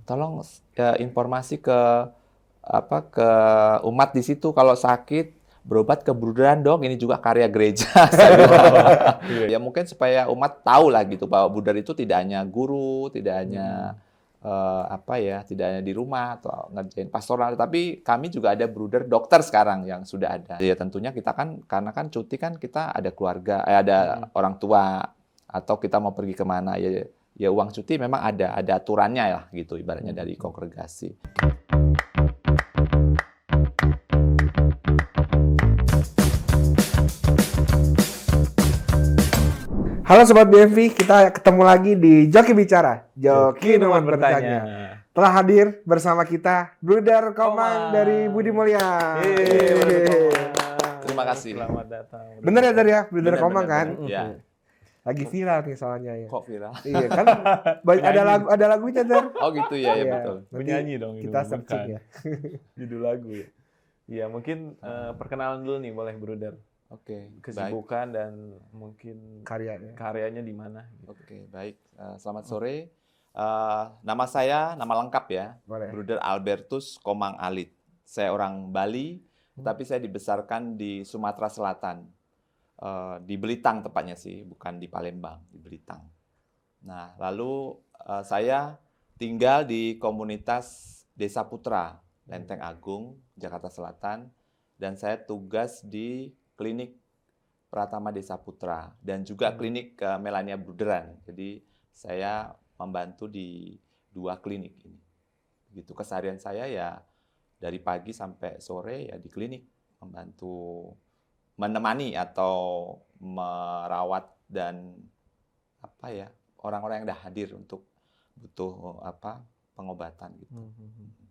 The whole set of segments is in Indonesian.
tolong informasi ke ke umat di situ kalau sakit berobat ke Bruderan dong. Ini juga karya gereja. Saya bilang. Ya mungkin supaya umat tahu lah gitu bahwa Bruder itu tidak hanya guru, tidak hanya tidak hanya di rumah atau ngerjain pastoral, tapi kami juga ada Bruder dokter sekarang yang sudah ada. Ya tentunya kita kan karena kan cuti kan kita ada keluarga, ada orang tua atau kita mau pergi kemana ya uang cuti memang ada aturannya lah gitu ibaratnya dari kongregasi. Halo Sobat BMV, kita ketemu lagi di Joki Bicara, Joki Numan Bertanya. Telah hadir bersama kita Bruder Komang dari Budi Mulya. Terima kasih. Selamat datang. Bener ya Dar ya, Bruder Komang kan? Iya. Lagi viral nih soalnya ya. Kok viral? Iya kan, ada lagunya Dar. Oh gitu ya, ya betul. Penyanyi dong. Kita searching ya. Judul lagu ya. Iya mungkin perkenalan dulu nih boleh Bruder. Oke, kesibukan dan mungkin karyanya di mana? Gitu. Oke, baik. Selamat sore. Nama saya, nama lengkap ya, Boleh. Bruder Albertus Komang Alit. Saya orang Bali, tapi saya dibesarkan di Sumatera Selatan, di Belitang tepatnya sih, bukan di Palembang, di Belitang. Nah, lalu saya tinggal di komunitas Desa Putra, Lenteng Agung, Jakarta Selatan, dan saya tugas di klinik Pratama Desa Putra dan juga klinik Melania Bruderan. Jadi saya membantu di 2 klinik ini. Begitu keseharian saya ya dari pagi sampai sore ya di klinik membantu menemani atau merawat dan orang-orang yang sudah hadir untuk butuh pengobatan gitu.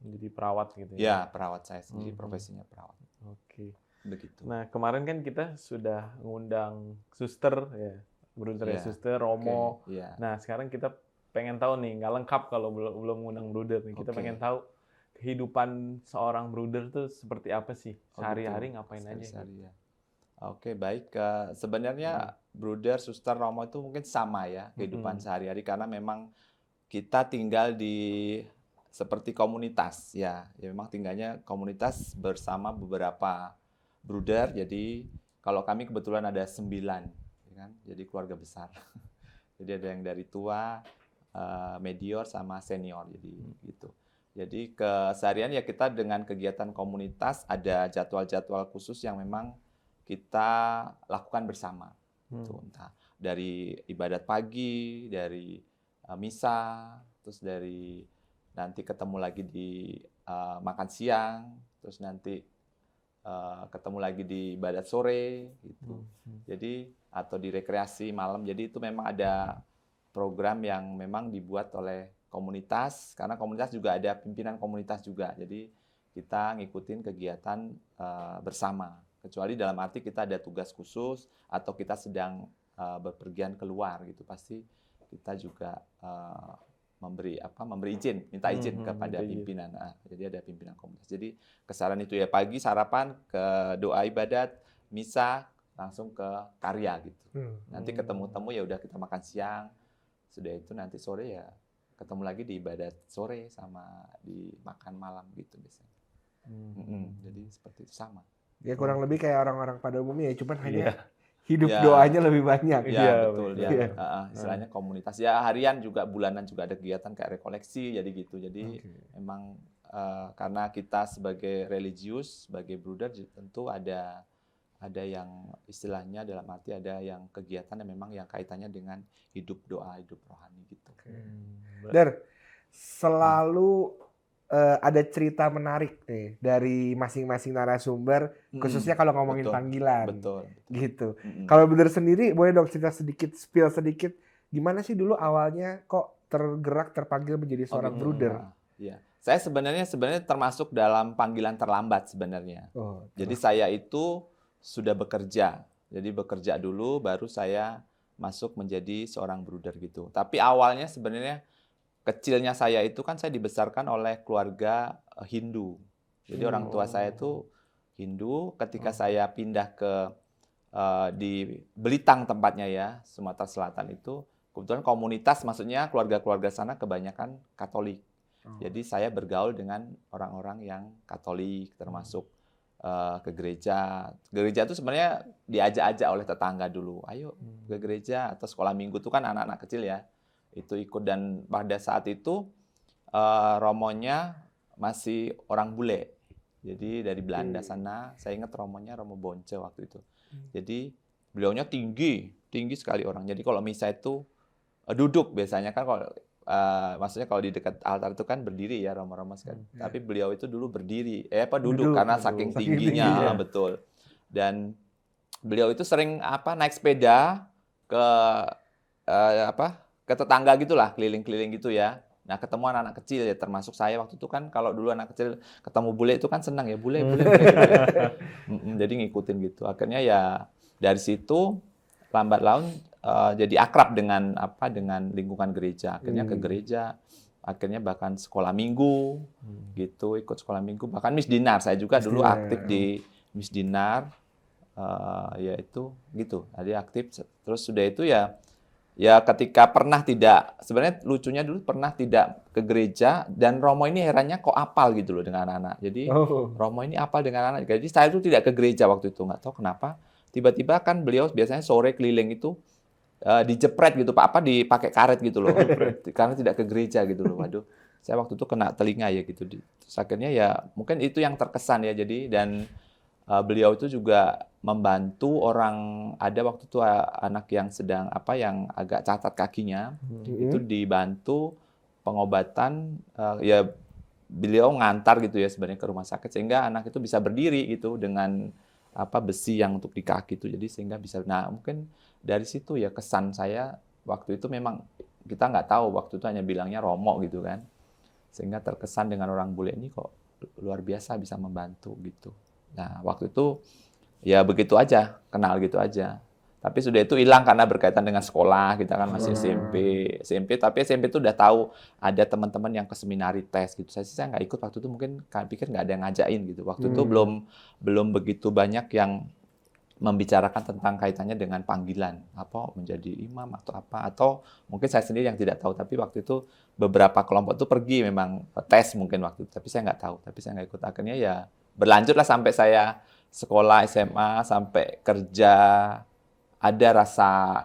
Jadi perawat gitu ya? Ya, perawat saya sendiri profesinya perawat. Oke. Begitu. Nah, kemarin kan kita sudah ngundang suster ya, Bruder suster, Romo. Okay. Yeah. Nah, sekarang kita pengen tahu nih, nggak lengkap kalau belum ngundang Bruder nih. Kita pengen tahu kehidupan seorang Bruder tuh seperti apa sih? Sehari-hari ngapain aja? Gitu. Oke, baik. Sebenarnya Bruder, suster, Romo itu mungkin sama ya kehidupan sehari-hari karena memang kita tinggal di seperti komunitas ya. Ya memang tinggalnya komunitas bersama beberapa Bruder, jadi kalau kami kebetulan ada 9, ya kan? Jadi keluarga besar. Jadi ada yang dari tua, medior, sama senior, jadi gitu. Jadi keseharian ya kita dengan kegiatan komunitas ada jadwal-jadwal khusus yang memang kita lakukan bersama. Gitu. Entah dari ibadat pagi, dari misa, terus dari nanti ketemu lagi di makan siang, terus nanti ketemu lagi di ibadat sore gitu. Jadi atau di rekreasi malam. Jadi itu memang ada program yang memang dibuat oleh komunitas karena komunitas juga ada pimpinan komunitas juga. Jadi kita ngikutin kegiatan bersama. Kecuali dalam arti kita ada tugas khusus atau kita sedang bepergian keluar gitu, pasti kita juga memberi izin, minta izin kepada pimpinan. Jadi ada pimpinan komunitas. Jadi keseharian itu ya pagi sarapan, ke doa ibadat, misa, langsung ke karya gitu. Nanti ketemu temu ya udah kita makan siang. Sudah itu nanti sore ya ketemu lagi di ibadat sore sama di makan malam gitu biasanya. Jadi seperti itu sama. Ya kurang lebih kayak orang-orang pada umumnya ya, cuman hanya hidup doanya lebih banyak. Ya, betul. Ya. Istilahnya komunitas. Ya harian juga, bulanan juga ada kegiatan kayak rekoleksi, jadi gitu. Jadi memang karena kita sebagai religius, sebagai Bruder tentu ada yang istilahnya dalam arti ada yang kegiatan yang memang yang kaitannya dengan hidup doa, hidup rohani gitu. Dar, selalu ada cerita menarik nih dari masing-masing narasumber, khususnya kalau ngomongin panggilan. Betul. Gitu. Kalau Bruder sendiri, boleh dong cerita sedikit, spill sedikit, gimana sih dulu awalnya kok terpanggil menjadi seorang Bruder? Iya. Saya sebenarnya termasuk dalam panggilan terlambat sebenarnya. Jadi saya itu sudah bekerja. Jadi bekerja dulu, baru saya masuk menjadi seorang Bruder gitu. Tapi awalnya sebenarnya kecilnya saya itu kan saya dibesarkan oleh keluarga Hindu. Jadi orang tua saya itu Hindu. Ketika saya pindah ke di Belitang tempatnya ya, Sumatera Selatan itu, kebetulan komunitas maksudnya keluarga-keluarga sana kebanyakan Katolik. Jadi saya bergaul dengan orang-orang yang Katolik, termasuk ke gereja. Gereja itu sebenarnya diajak-ajak oleh tetangga dulu. Ayo ke gereja atau sekolah minggu itu kan anak-anak kecil ya. Itu ikut dan pada saat itu romonya masih orang bule. Jadi dari Belanda sana, saya ingat romonya Romo Bonce waktu itu. Jadi beliaunya tinggi sekali orang. Jadi kalau misa itu duduk biasanya kan kalau maksudnya kalau di dekat altar itu kan berdiri ya romo-romo sekali. Tapi beliau itu dulu berdiri, duduk karena saking tingginya, betul. Dan beliau itu sering naik sepeda ke ke tetangga gitulah, keliling-keliling gitu ya. Nah, ketemu anak-anak kecil ya, termasuk saya waktu itu kan kalau dulu anak kecil ketemu bule itu kan senang ya, bule gitu ya. Jadi ngikutin gitu. Akhirnya ya dari situ lambat laun jadi akrab dengan dengan lingkungan gereja. Akhirnya ke gereja, akhirnya bahkan sekolah minggu gitu, ikut sekolah minggu. Bahkan Miss Dinar, saya juga dulu aktif di Miss Dinar. Ya itu gitu. Jadi aktif terus sudah itu ya ketika sebenarnya lucunya dulu pernah tidak ke gereja dan Romo ini herannya kok apal gitu loh dengan anak-anak. Jadi Romo ini apal dengan anak. Jadi saya itu tidak ke gereja waktu itu, nggak tahu kenapa. Tiba-tiba kan beliau biasanya sore keliling itu dijepret gitu Pak, dipakai karet gitu loh. Karena tidak ke gereja gitu loh. Waduh, saya waktu itu kena telinga ya gitu. Terus akhirnya ya mungkin itu yang terkesan ya. Jadi dan beliau itu juga membantu orang, ada waktu itu anak yang sedang yang agak cacat kakinya, itu dibantu pengobatan, ya beliau ngantar gitu ya sebenarnya ke rumah sakit sehingga anak itu bisa berdiri gitu dengan besi yang untuk di kaki itu, jadi sehingga bisa. Nah mungkin dari situ ya kesan saya waktu itu memang kita nggak tahu waktu itu hanya bilangnya Romo gitu kan, sehingga terkesan dengan orang bule ini kok luar biasa bisa membantu gitu. Nah waktu itu ya begitu aja, kenal gitu aja. Tapi sudah itu hilang karena berkaitan dengan sekolah, kita kan masih SMP, tapi SMP itu udah tahu ada teman-teman yang ke seminari tes gitu. Saya nggak ikut waktu itu, mungkin pikir nggak ada yang ngajakin gitu. Waktu itu belum begitu banyak yang membicarakan tentang kaitannya dengan panggilan, menjadi imam atau mungkin saya sendiri yang tidak tahu. Tapi waktu itu beberapa kelompok itu pergi memang tes mungkin waktu itu, tapi saya nggak tahu, tapi saya nggak ikut. Akhirnya ya berlanjutlah sampai saya sekolah SMA sampai kerja, ada rasa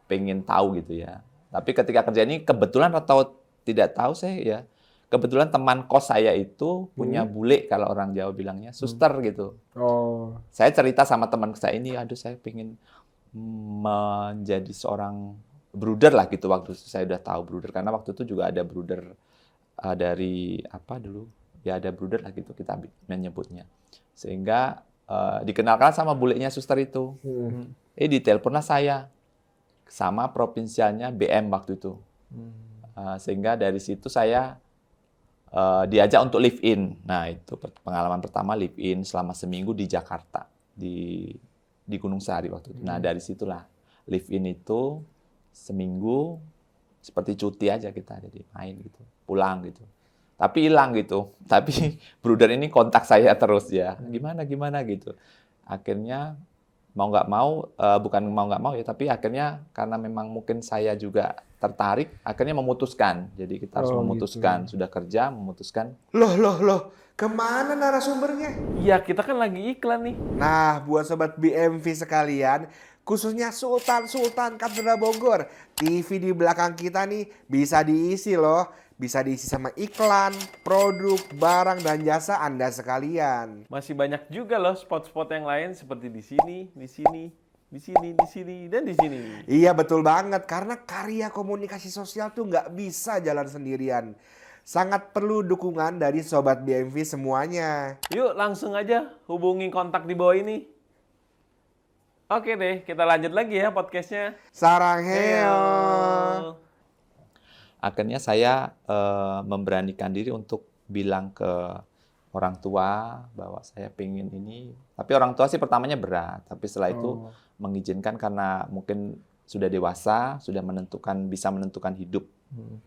pengen tahu gitu ya. Tapi ketika kerja ini kebetulan atau tidak tahu saya ya, kebetulan teman kos saya itu punya bule, kalau orang Jawa bilangnya suster gitu. Saya cerita sama teman saya ini, aduh saya pengen menjadi seorang bruder lah gitu. Waktu itu saya udah tahu bruder, karena waktu itu juga ada bruder dari dulu ya, ada bruder lah gitu kita menyebutnya. Sehingga dikenalkan sama bulenya suster itu. Diteleponlah saya sama provinsialnya BM waktu itu. Sehingga dari situ saya diajak untuk live in. Nah, itu pengalaman pertama live in selama seminggu di Jakarta, di Gunung Sahari waktu itu. Nah, dari situlah live in itu seminggu seperti cuti aja kita, jadi main gitu, pulang gitu. Tapi hilang gitu. Tapi bruder ini kontak saya terus ya. Gimana gitu. Akhirnya mau nggak mau, bukan mau nggak mau ya, tapi akhirnya karena memang mungkin saya juga tertarik, akhirnya memutuskan. Jadi kita harus memutuskan. Gitu. Sudah kerja, memutuskan. Loh. Kemana narasumbernya? Iya, kita kan lagi iklan nih. Nah, buat sobat BMV sekalian, khususnya Sultan Katedral Bogor, TV di belakang kita nih bisa diisi loh. Bisa diisi sama iklan, produk, barang, dan jasa Anda sekalian. Masih banyak juga loh spot-spot yang lain seperti di sini, dan di sini. Iya betul banget, karena karya komunikasi sosial tuh nggak bisa jalan sendirian. Sangat perlu dukungan dari Sobat BMV semuanya. Yuk langsung aja hubungi kontak di bawah ini. Oke deh, kita lanjut lagi ya podcastnya. Sarangheo. Akhirnya saya memberanikan diri untuk bilang ke orang tua bahwa saya pengen ini. Tapi orang tua sih pertamanya berat, tapi setelah itu mengizinkan karena mungkin sudah dewasa, sudah bisa menentukan hidup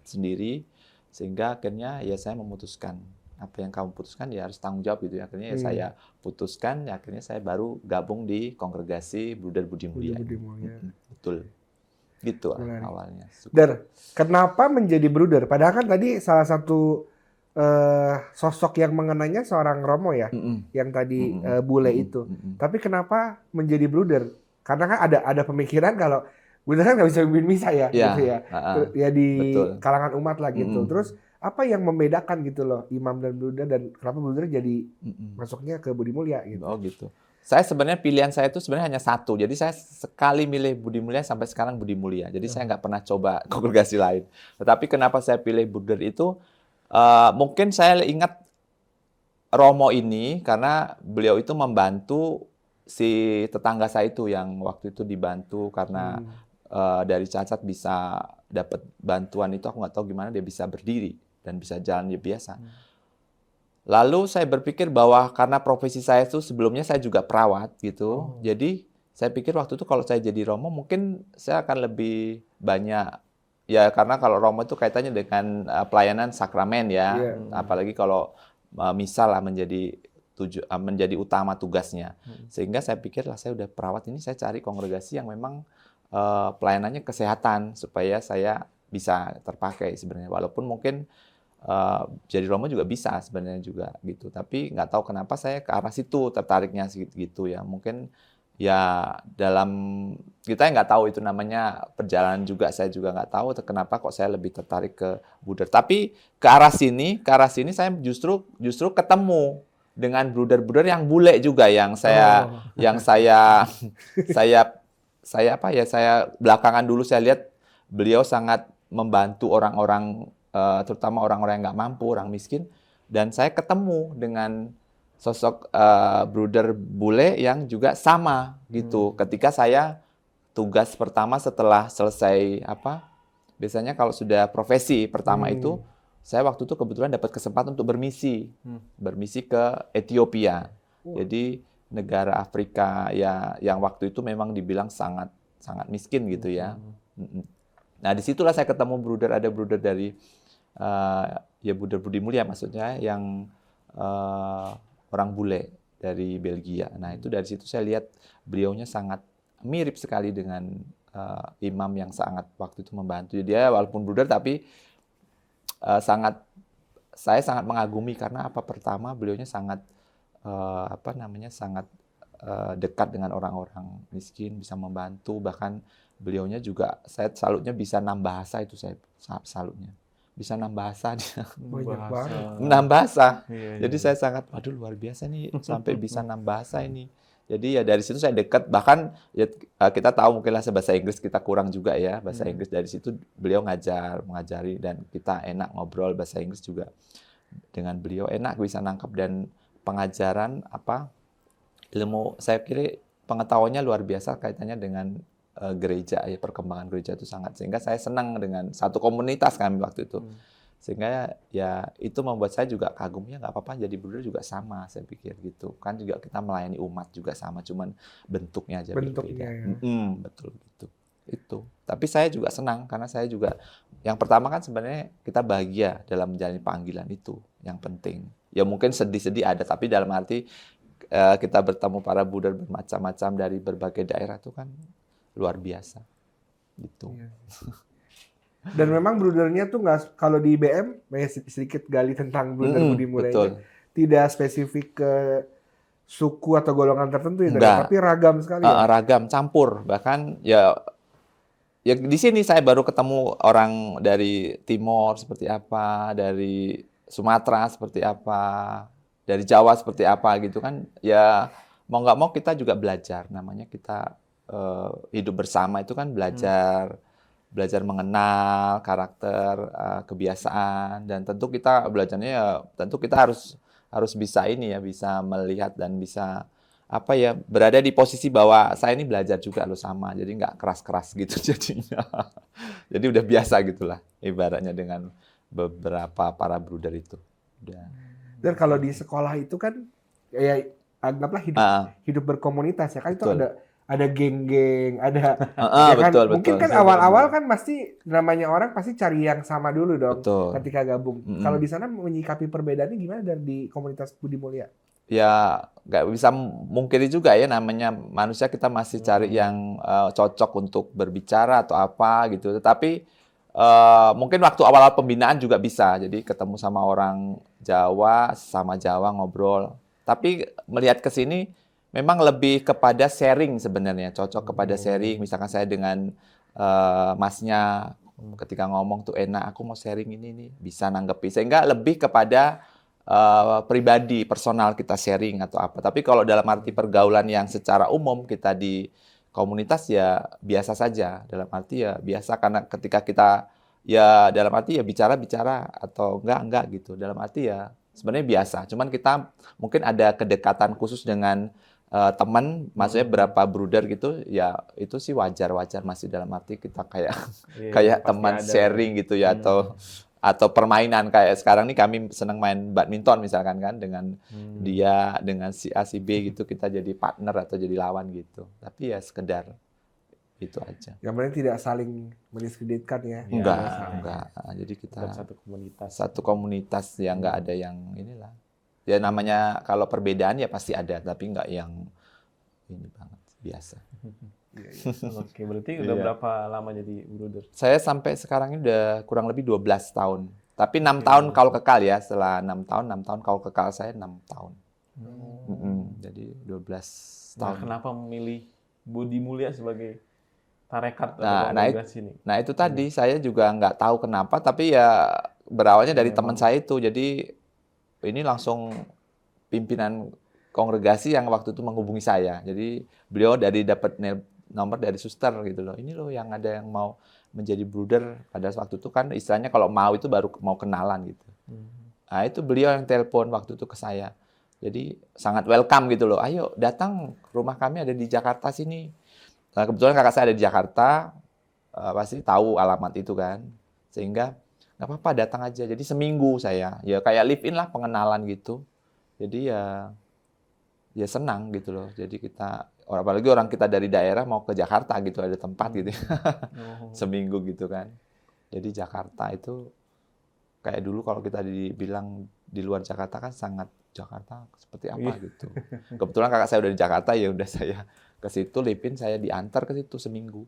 sendiri, sehingga akhirnya ya saya memutuskan apa yang kamu putuskan ya harus tanggung jawab gitu ya. Akhirnya ya saya putuskan, ya akhirnya saya baru gabung di kongregasi Bruder Budi Mulia. Betul. Gitu awalnya. Dar, kenapa menjadi bruder? Padahal kan tadi salah satu sosok yang mengenanya seorang Romo ya, yang tadi bule itu. Tapi kenapa menjadi bruder? Karena kan ada pemikiran kalau bruder kan nggak bisa mimpin misa ya, gitu ya. Ya di betul. kalangan umat lah gitu. Terus apa yang membedakan gitu loh imam dan bruder, dan kenapa bruder jadi masuknya ke Budi Mulia gitu? Oh gitu. Saya sebenarnya pilihan saya itu sebenarnya hanya satu. Jadi saya sekali milih Budi Mulia sampai sekarang Budi Mulia. Jadi saya nggak pernah coba kongregasi lain. Tetapi kenapa saya pilih bruder itu? Mungkin saya ingat Romo ini karena beliau itu membantu si tetangga saya itu yang waktu itu dibantu karena dari cacat bisa dapat bantuan itu, aku nggak tahu gimana dia bisa berdiri dan bisa jalan ya biasa. Lalu saya berpikir bahwa karena profesi saya itu sebelumnya saya juga perawat gitu, jadi saya pikir waktu itu kalau saya jadi Romo mungkin saya akan lebih banyak ya, karena kalau Romo itu kaitannya dengan pelayanan sakramen ya, apalagi kalau misa lah menjadi utama tugasnya. Sehingga saya pikir lah saya udah perawat ini, saya cari kongregasi yang memang pelayanannya kesehatan supaya saya bisa terpakai sebenarnya. Walaupun mungkin jadi Romo juga bisa sebenarnya juga gitu. Tapi nggak tahu kenapa saya ke arah situ tertariknya gitu ya. Mungkin ya dalam kita nggak tahu itu namanya perjalanan juga, saya juga nggak tahu kenapa kok saya lebih tertarik ke bruder. Tapi ke arah sini saya justru ketemu dengan bruder-bruder yang bule juga yang saya belakangan dulu saya lihat beliau sangat membantu orang-orang terutama orang-orang yang nggak mampu, orang miskin, dan saya ketemu dengan sosok bruder bule yang juga sama gitu. Ketika saya tugas pertama setelah selesai biasanya kalau sudah profesi pertama itu, saya waktu itu kebetulan dapat kesempatan untuk bermisi ke Ethiopia. Jadi negara Afrika ya yang waktu itu memang dibilang sangat sangat miskin gitu ya. Nah disitulah saya ketemu ada bruder dari ya bruder Budi Mulia maksudnya yang orang bule dari Belgia. Nah itu dari situ saya lihat beliaunya sangat mirip sekali dengan imam yang sangat waktu itu membantu. Dia walaupun bruder tapi saya sangat mengagumi karena pertama beliaunya sangat sangat dekat dengan orang-orang miskin, bisa membantu, bahkan beliaunya juga saya salutnya bisa 6 bahasa itu, saya salutnya. Bisa 6 bahasa dia. Banyak banget. 6 bahasa. Jadi saya sangat, waduh luar biasa nih sampai bisa 6 bahasa ini. Jadi ya dari situ saya dekat, bahkan ya, kita tahu mungkinlah bahasa Inggris kita kurang juga ya, bahasa Inggris. Dari situ beliau mengajari dan kita enak ngobrol bahasa Inggris juga. Dengan beliau enak bisa nangkep, dan pengajaran ilmu saya kira pengetahuannya luar biasa kaitannya dengan gereja ya, perkembangan gereja itu sangat, sehingga saya senang dengan satu komunitas kami waktu itu. Sehingga ya itu membuat saya juga kagum, ya nggak apa-apa jadi bruder juga sama, saya pikir gitu. Kan juga kita melayani umat juga sama, cuman bentuknya aja berbeda. Ya. Betul gitu. Itu. Tapi saya juga senang karena saya juga yang pertama kan sebenarnya kita bahagia dalam menjalani panggilan itu yang penting. Ya mungkin sedih-sedih ada, tapi dalam arti kita bertemu para bruder bermacam-macam dari berbagai daerah itu kan luar biasa gitu. Iya. Dan memang brudernya tuh nggak, kalau di IBM sedikit gali tentang bruder Budi Mulia, tidak spesifik ke suku atau golongan tertentu ya, tapi ragam sekali. Ragam, campur, bahkan ya di sini saya baru ketemu orang dari Timor seperti apa, dari Sumatera seperti apa, dari Jawa seperti apa gitu kan. Ya mau nggak mau kita juga belajar, namanya kita hidup bersama itu kan belajar mengenal karakter, kebiasaan, dan tentu kita belajarnya ya tentu kita harus bisa bisa melihat dan bisa berada di posisi bahwa saya ini belajar juga sama, jadi nggak keras-keras gitu jadinya. Jadi udah biasa gitulah ibaratnya dengan beberapa para bruder itu. Dan kalau di sekolah itu kan ya anggaplah hidup berkomunitas ya kan, itu ada geng-geng, ada ya kan, mungkin kan awal-awal kan pasti namanya orang pasti cari yang sama dulu dong ketika gabung. Kalau di sana menyikapi perbedaannya gimana dari komunitas Budi Mulia? Ya nggak bisa mungkiri juga ya, namanya manusia kita masih cari yang cocok untuk berbicara atau apa gitu. Tetapi mungkin waktu awal-awal pembinaan juga bisa. Jadi ketemu sama orang Jawa, sama Jawa ngobrol. Tapi melihat ke sini memang lebih kepada sharing sebenarnya, cocok kepada sharing. Misalkan saya dengan masnya ketika ngomong tuh enak, aku mau sharing ini nih, bisa nanggepi. Sehingga lebih kepada pribadi, personal kita sharing atau apa. Tapi kalau dalam arti pergaulan yang secara umum kita di komunitas ya biasa saja. Dalam arti ya biasa karena ketika kita ya dalam arti ya bicara-bicara atau enggak gitu. Dalam arti ya sebenarnya biasa. Cuman kita mungkin ada kedekatan khusus dengan teman, maksudnya berapa brother gitu, ya itu sih wajar-wajar masih dalam arti kita kayak kayak pasti teman ada. sharing gitu ya atau permainan kayak sekarang nih kami senang main badminton misalkan kan dengan dia dengan si A si B gitu kita jadi partner atau jadi lawan gitu. Tapi ya sekedar itu aja. Yang penting tidak saling mendiskreditkan ya. Enggak. Jadi kita satu komunitas yang enggak ada yang inilah. Ya namanya kalau perbedaan ya pasti ada, tapi enggak yang ini banget biasa. Oke, berarti udah berapa lama jadi brother? Saya sampai sekarang ini udah kurang lebih 12 tahun. Tapi 6 tahun kalau kekal ya. Setelah 6 tahun kalau kekal saya 6 tahun. Jadi 12 tahun. Kenapa memilih Budi Mulia sebagai tarekat atau kongregasi ini? Nah, itu tadi saya juga nggak tahu kenapa, tapi ya berawalnya dari teman saya itu. Jadi ini langsung pimpinan kongregasi yang waktu itu menghubungi saya. Jadi beliau dapat nomor dari suster gitu loh. Ini loh yang ada yang mau menjadi brother. Pada waktu itu kan istilahnya kalau mau itu baru mau kenalan gitu. Nah itu beliau yang telepon waktu itu ke saya. Jadi sangat welcome gitu loh. Ayo datang, rumah kami ada di Jakarta sini. Nah, kebetulan kakak saya ada di Jakarta. Pasti tahu alamat itu kan. Sehingga nggak apa-apa datang aja. Jadi seminggu saya. Ya kayak live in lah pengenalan gitu. Jadi ya senang gitu loh. Jadi kita apalagi orang kita dari daerah mau ke Jakarta gitu ada tempat gitu seminggu gitu kan. Jadi Jakarta itu kayak dulu kalau kita dibilang di luar Jakarta kan sangat Jakarta seperti apa gitu. Kebetulan kakak saya udah di Jakarta ya udah saya ke situ lipin saya diantar ke situ seminggu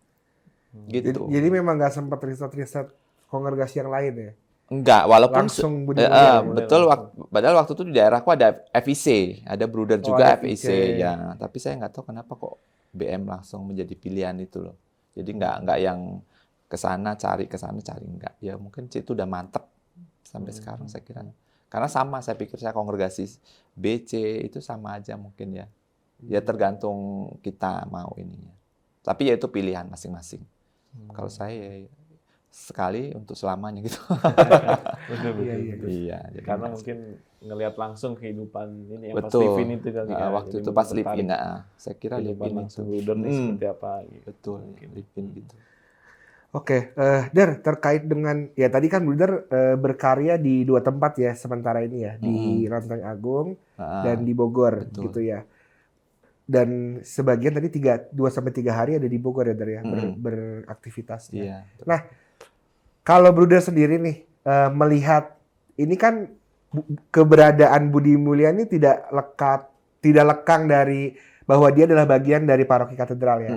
gitu. Jadi memang nggak sempat riset kongregasi yang lain ya? Enggak, walaupun langsung betul. Padahal waktu itu di daerahku ada FIC, ada brother juga FIC ya. Tapi saya nggak tahu kenapa kok BM langsung menjadi pilihan itu loh. Jadi nggak yang kesana cari enggak. Ya mungkin itu udah mantep sampai sekarang saya kira. Karena sama saya pikir saya kongregasi BC itu sama aja mungkin ya. Ya tergantung kita mau ininya. Tapi ya itu pilihan masing-masing. Kalau saya sekali untuk selamanya gitu. Betul. Iya, karena mungkin ngelihat langsung kehidupan ini yang pas betul. live in itu kali ya. Waktu itu pas live in, saya kira live in itu. Seperti apa gitu. Betul, live in gitu. Oke, Der, terkait dengan ya tadi kan Bruder berkarya di 2 tempat ya sementara ini ya, di Lenteng Agung dan di Bogor gitu ya. Dan sebagian tadi 2 sampai 3 hari ada di Bogor ya Der ya, beraktivitas. Iya. Nah, kalau Bruder sendiri nih melihat ini kan keberadaan Budi Mulia ini tidak lekang dari bahwa dia adalah bagian dari paroki katedral ya.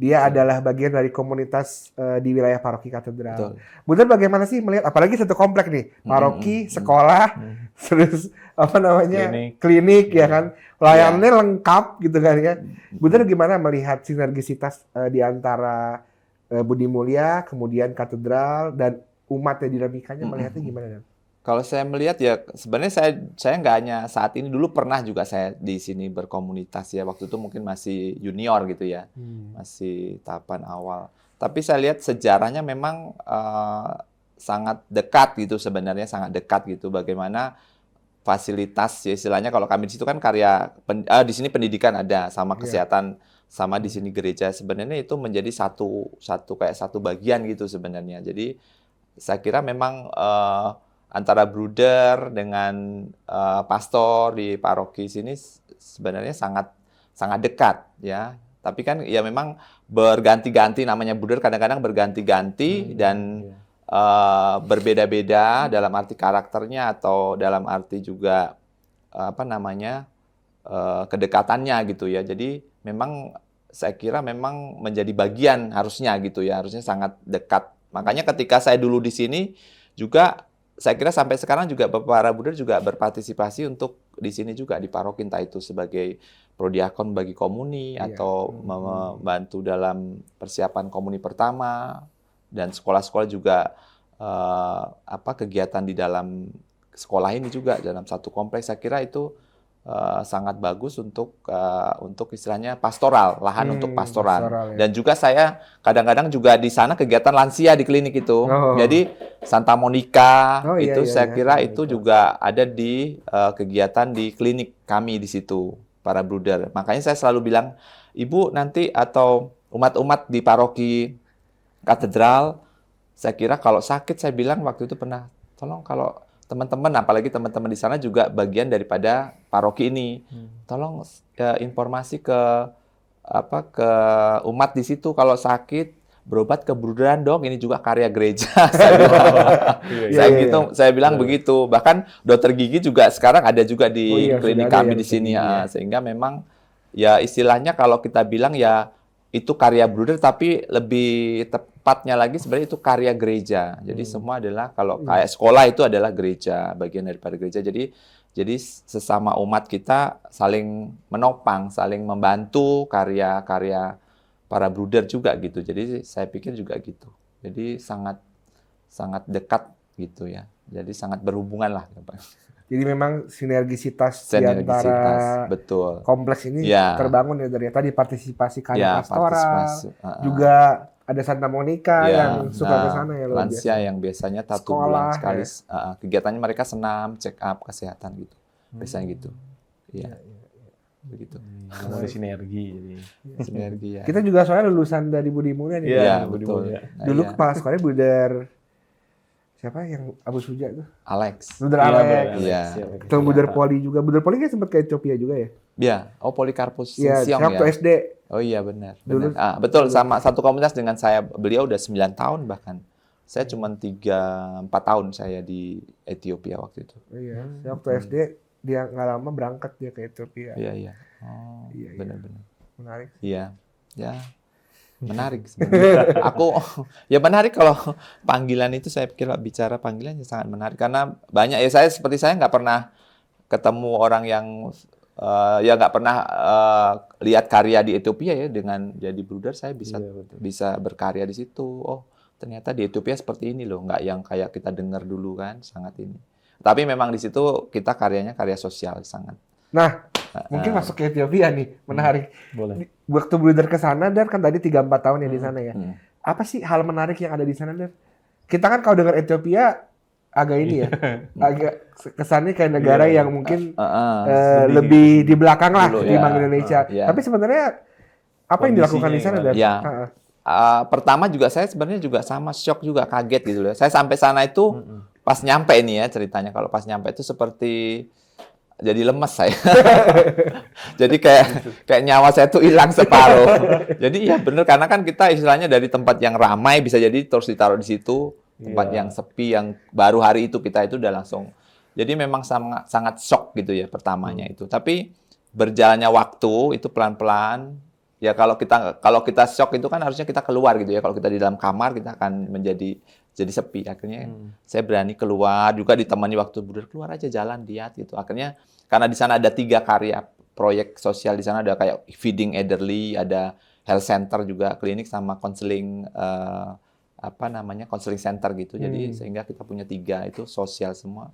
Dia adalah bagian dari komunitas di wilayah paroki katedral. Bruder bagaimana sih melihat apalagi satu komplek nih, paroki, sekolah, terus apa namanya? klinik ya kan. Layanannya lengkap gitu kan ya. Bruder gimana melihat sinergisitas di antara Budi Mulia, kemudian katedral dan umatnya dinamikanya melihatnya gimana Dan? Kalau saya melihat ya sebenarnya saya nggak hanya saat ini, dulu pernah juga saya di sini berkomunitas ya, waktu itu mungkin masih junior gitu ya, masih tahapan awal. Tapi saya lihat sejarahnya memang sangat dekat gitu sebenarnya, sangat dekat gitu bagaimana fasilitas ya istilahnya kalau kami di situ kan di sini pendidikan ada sama kesehatan sama di sini gereja, sebenarnya itu menjadi satu bagian gitu sebenarnya. Jadi saya kira memang antara bruder dengan pastor di paroki sini sebenarnya sangat dekat ya. Tapi kan ya memang berganti-ganti, namanya bruder kadang-kadang berganti-ganti dan berbeda-beda dalam arti karakternya atau dalam arti juga kedekatannya gitu ya. Jadi memang saya kira memang menjadi bagian harusnya gitu ya, harusnya sangat dekat Makanya ketika saya dulu di sini juga, saya kira sampai sekarang juga para bruder juga berpartisipasi untuk di sini juga di paroki, entah itu sebagai prodiakon bagi komuni atau membantu dalam persiapan komuni pertama, dan sekolah-sekolah juga kegiatan di dalam sekolah ini juga dalam satu kompleks. Saya kira itu sangat bagus untuk istilahnya pastoral, lahan untuk pastoral. ya. Dan juga saya kadang-kadang juga di sana kegiatan lansia di klinik itu. Jadi Santa Monica itu saya kira itu juga ada di kegiatan di klinik kami di situ, para bruder. Makanya saya selalu bilang, Ibu nanti atau umat-umat di paroki katedral, saya kira kalau sakit, saya bilang waktu itu pernah, tolong kalau teman-teman, apalagi teman-teman di sana juga bagian daripada paroki ini, tolong informasi ke umat di situ kalau sakit berobat ke bruderan dong, ini juga karya gereja. Saya bilang begitu. Bahkan dokter gigi juga sekarang ada juga di klinik kami di sini ya. Sehingga memang ya istilahnya kalau kita bilang ya itu karya bruder, tapi lebih tepatnya lagi sebenarnya itu karya gereja. Jadi semua adalah, kalau kayak sekolah itu adalah gereja, bagian daripada gereja. Jadi sesama umat kita saling menopang, saling membantu karya-karya para bruder juga gitu. Jadi saya pikir juga gitu. Jadi sangat dekat gitu ya. Jadi sangat berhubungan lah. Jadi memang sinergisitas di antara betul. kompleks ini terbangun ya dari tadi partisipasi karya pastoral, juga ada Santa Monica yang suka ke sana ya. Lansia yang biasanya 1 bulan sekali. Kegiatannya mereka senam, check up kesehatan gitu. Biasanya gitu. Iya. Begitu. Ada sinergi jadi. Sinergi ya. Kita juga soalnya lulusan dari Budi Mulia nih. Iya, betul. Dulu kepala sekolahnya Bruder siapa yang Abu Suja tuh? Alex. Bruder Alex. Iya. Ketemu Bruder Poli juga. Bruder Poli kan sempat ke Ethiopia juga ya? Iya. Oh, Polikarpus Siong ya. Waktu SD. Oh iya benar. Betul, sama satu komunitas dengan saya. Beliau udah 9 tahun bahkan. Saya cuma 3-4 tahun saya di Ethiopia waktu itu. Iya. Waktu SD dia nggak lama berangkat dia ke Ethiopia. Iya. Oh, benar-benar. Menarik. Iya. Ya. Menarik sebenarnya. Ya menarik kalau panggilan itu, saya pikir bicara panggilan sangat menarik karena banyak ya, saya nggak pernah ketemu orang yang nggak pernah lihat karya di Ethiopia ya. Dengan jadi bruder saya bisa berkarya di situ. Oh, ternyata di Ethiopia seperti ini loh, nggak yang kayak kita dengar dulu kan, sangat ini. Tapi memang di situ kita karyanya karya sosial sangat. Nah, mungkin masuk ke Ethiopia nih, menarik. Boleh. Waktu bruder ke sana, Dar, kan tadi 3-4 tahun ya di sana ya. Apa sih hal menarik yang ada di sana, Dar? Kita kan kalau dengar Ethiopia agak ini ya, agak kesannya kayak negara yang mungkin lebih di belakang lah dibanding Indonesia. Tapi sebenarnya apa yang dilakukan di sana, Dar? Pertama juga saya sebenarnya juga sama, shock juga, kaget gitu loh. Saya sampai sana itu pas nyampe ini ya ceritanya. Kalau pas nyampe itu seperti jadi lemes saya. Jadi kayak nyawa saya tuh hilang separuh. Jadi ya bener, karena kan kita istilahnya dari tempat yang ramai bisa jadi terus ditaruh di situ, tempat yang sepi, yang baru hari itu kita itu udah langsung. Jadi memang sangat shock gitu ya pertamanya itu. Tapi berjalannya waktu itu pelan-pelan. Ya kalau kita shock itu kan harusnya kita keluar gitu ya. Kalau kita di dalam kamar kita akan jadi sepi. Akhirnya saya berani keluar, juga ditemani waktu bruder, keluar aja jalan, lihat gitu. Akhirnya karena di sana ada 3 karya proyek sosial di sana, ada kayak feeding elderly, ada health center juga, klinik, sama konseling konseling center gitu. Jadi sehingga kita punya 3 itu sosial semua.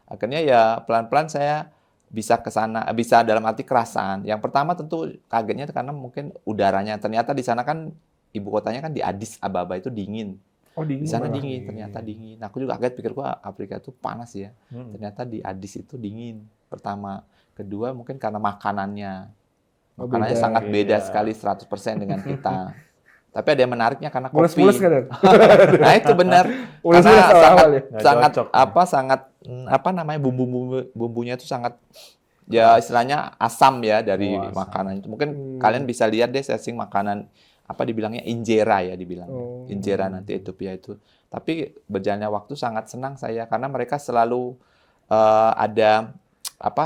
Akhirnya ya pelan-pelan saya bisa ke sana, bisa dalam arti kerasan. Yang pertama tentu kagetnya karena mungkin udaranya, ternyata di sana kan ibu kotanya kan di Addis Ababa itu dingin. Oh, dingin. Di sana dingin, ternyata dingin. Aku juga kaget, pikir gua Afrika itu panas ya. Ternyata di Addis itu dingin. Pertama, kedua mungkin karena makanannya. Makanannya sangat beda sekali 100% dengan kita. Tapi ada yang menariknya karena kopi. Mulus-mulus kan? Nah, itu benar. Karena sangat bumbunya itu sangat ya istilahnya asam ya dari makanan itu. Mungkin kalian bisa lihat deh setting makanan dibilangnya injera ya dibilangnya. Injera nanti Ethiopia itu. Tapi berjalannya waktu sangat senang saya karena mereka selalu ada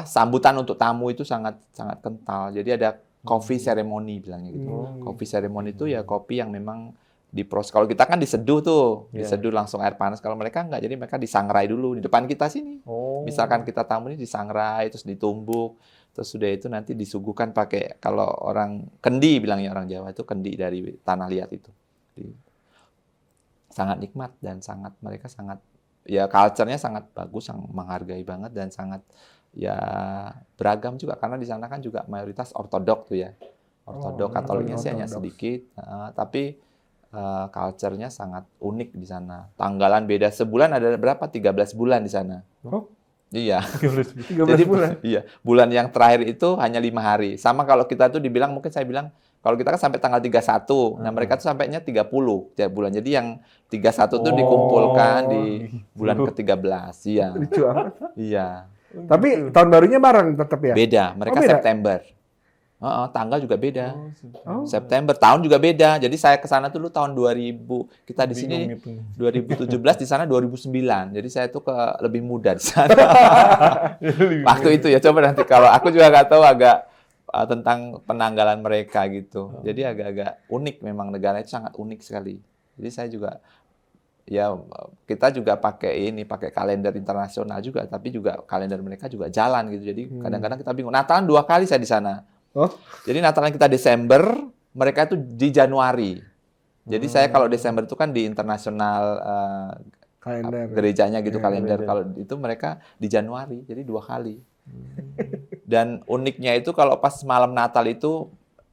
sambutan untuk tamu itu sangat kental. Jadi ada coffee ceremony bilangnya gitu. Coffee ceremony itu ya kopi yang memang kalau kita kan diseduh tuh, Iya. diseduh langsung air panas. Kalau mereka enggak, jadi mereka disangrai dulu di depan kita sini. Oh. Misalkan kita tamu ini disangrai, terus ditumbuk, terus sudah itu nanti disuguhkan pakai, kalau orang kendi bilangnya orang Jawa itu kendi dari tanah liat itu. Sangat nikmat dan mereka sangat ya culture-nya sangat bagus, sangat menghargai banget dan sangat ya beragam juga karena di sana kan juga mayoritas ortodok tuh ya. Ortodok, Katoliknya sih hanya sedikit, tapi culture-nya sangat unik di sana. Tanggalan beda sebulan ada berapa? 13 bulan di sana. Oh. Iya. 13 Jadi bulan. iya, bulan yang terakhir itu hanya 5 hari. Sama kalau kita tuh dibilang, mungkin saya bilang kalau kita kan sampai tanggal 31. Nah, mereka tuh sampainya 30 tiap bulan. Jadi yang 31 tuh dikumpulkan di bulan ke-13. Iya. Lucu amat. Iya. Tapi tahun barunya bareng tetap ya? Beda, mereka beda? September. Tanggal juga beda. Oh. September, tahun juga beda. Jadi saya ke sana dulu tahun 2000. Kita di sini 2017, di sana 2009. Jadi saya tuh lebih muda di sana. Waktu itu ya, coba nanti kalau aku juga nggak tahu agak tentang penanggalan mereka gitu. Jadi agak-agak unik, memang negara itu sangat unik sekali. Jadi saya juga ya kita juga pakai kalender internasional juga, tapi juga kalender mereka juga jalan gitu. Jadi kadang-kadang kita bingung. Natalan 2 kali saya di sana. Oh. Jadi Natalan kita Desember, mereka itu di Januari. Jadi saya kalau Desember itu kan di internasional Kalender. gerejanya gitu, Ya, kalender. Kalau itu mereka di Januari, jadi 2 kali. Dan uniknya itu kalau pas malam Natal itu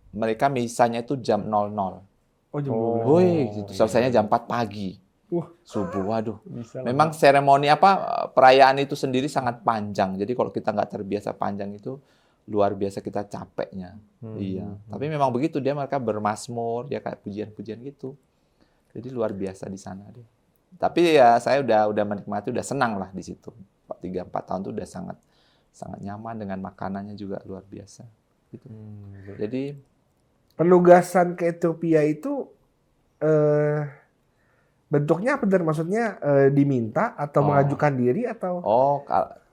mereka misanya itu jam 00. Oh, jam Oh. 12. Woi, gitu. Selesainya jam 4 pagi. Subuh, waduh. Bisa lah. Memang seremoni perayaan itu sendiri sangat panjang. Jadi kalau kita nggak terbiasa panjang itu luar biasa kita capeknya. Iya. Tapi memang begitu, mereka bermazmur, ya kayak pujian-pujian gitu. Jadi luar biasa di sana deh. Tapi ya saya udah menikmati, udah senang lah di situ. 3-4 tahun tuh udah sangat nyaman dengan makanannya juga luar biasa. Gitu. Jadi penugasan ke Ethiopia itu bentuknya apa? Maksudnya diminta atau mengajukan diri atau?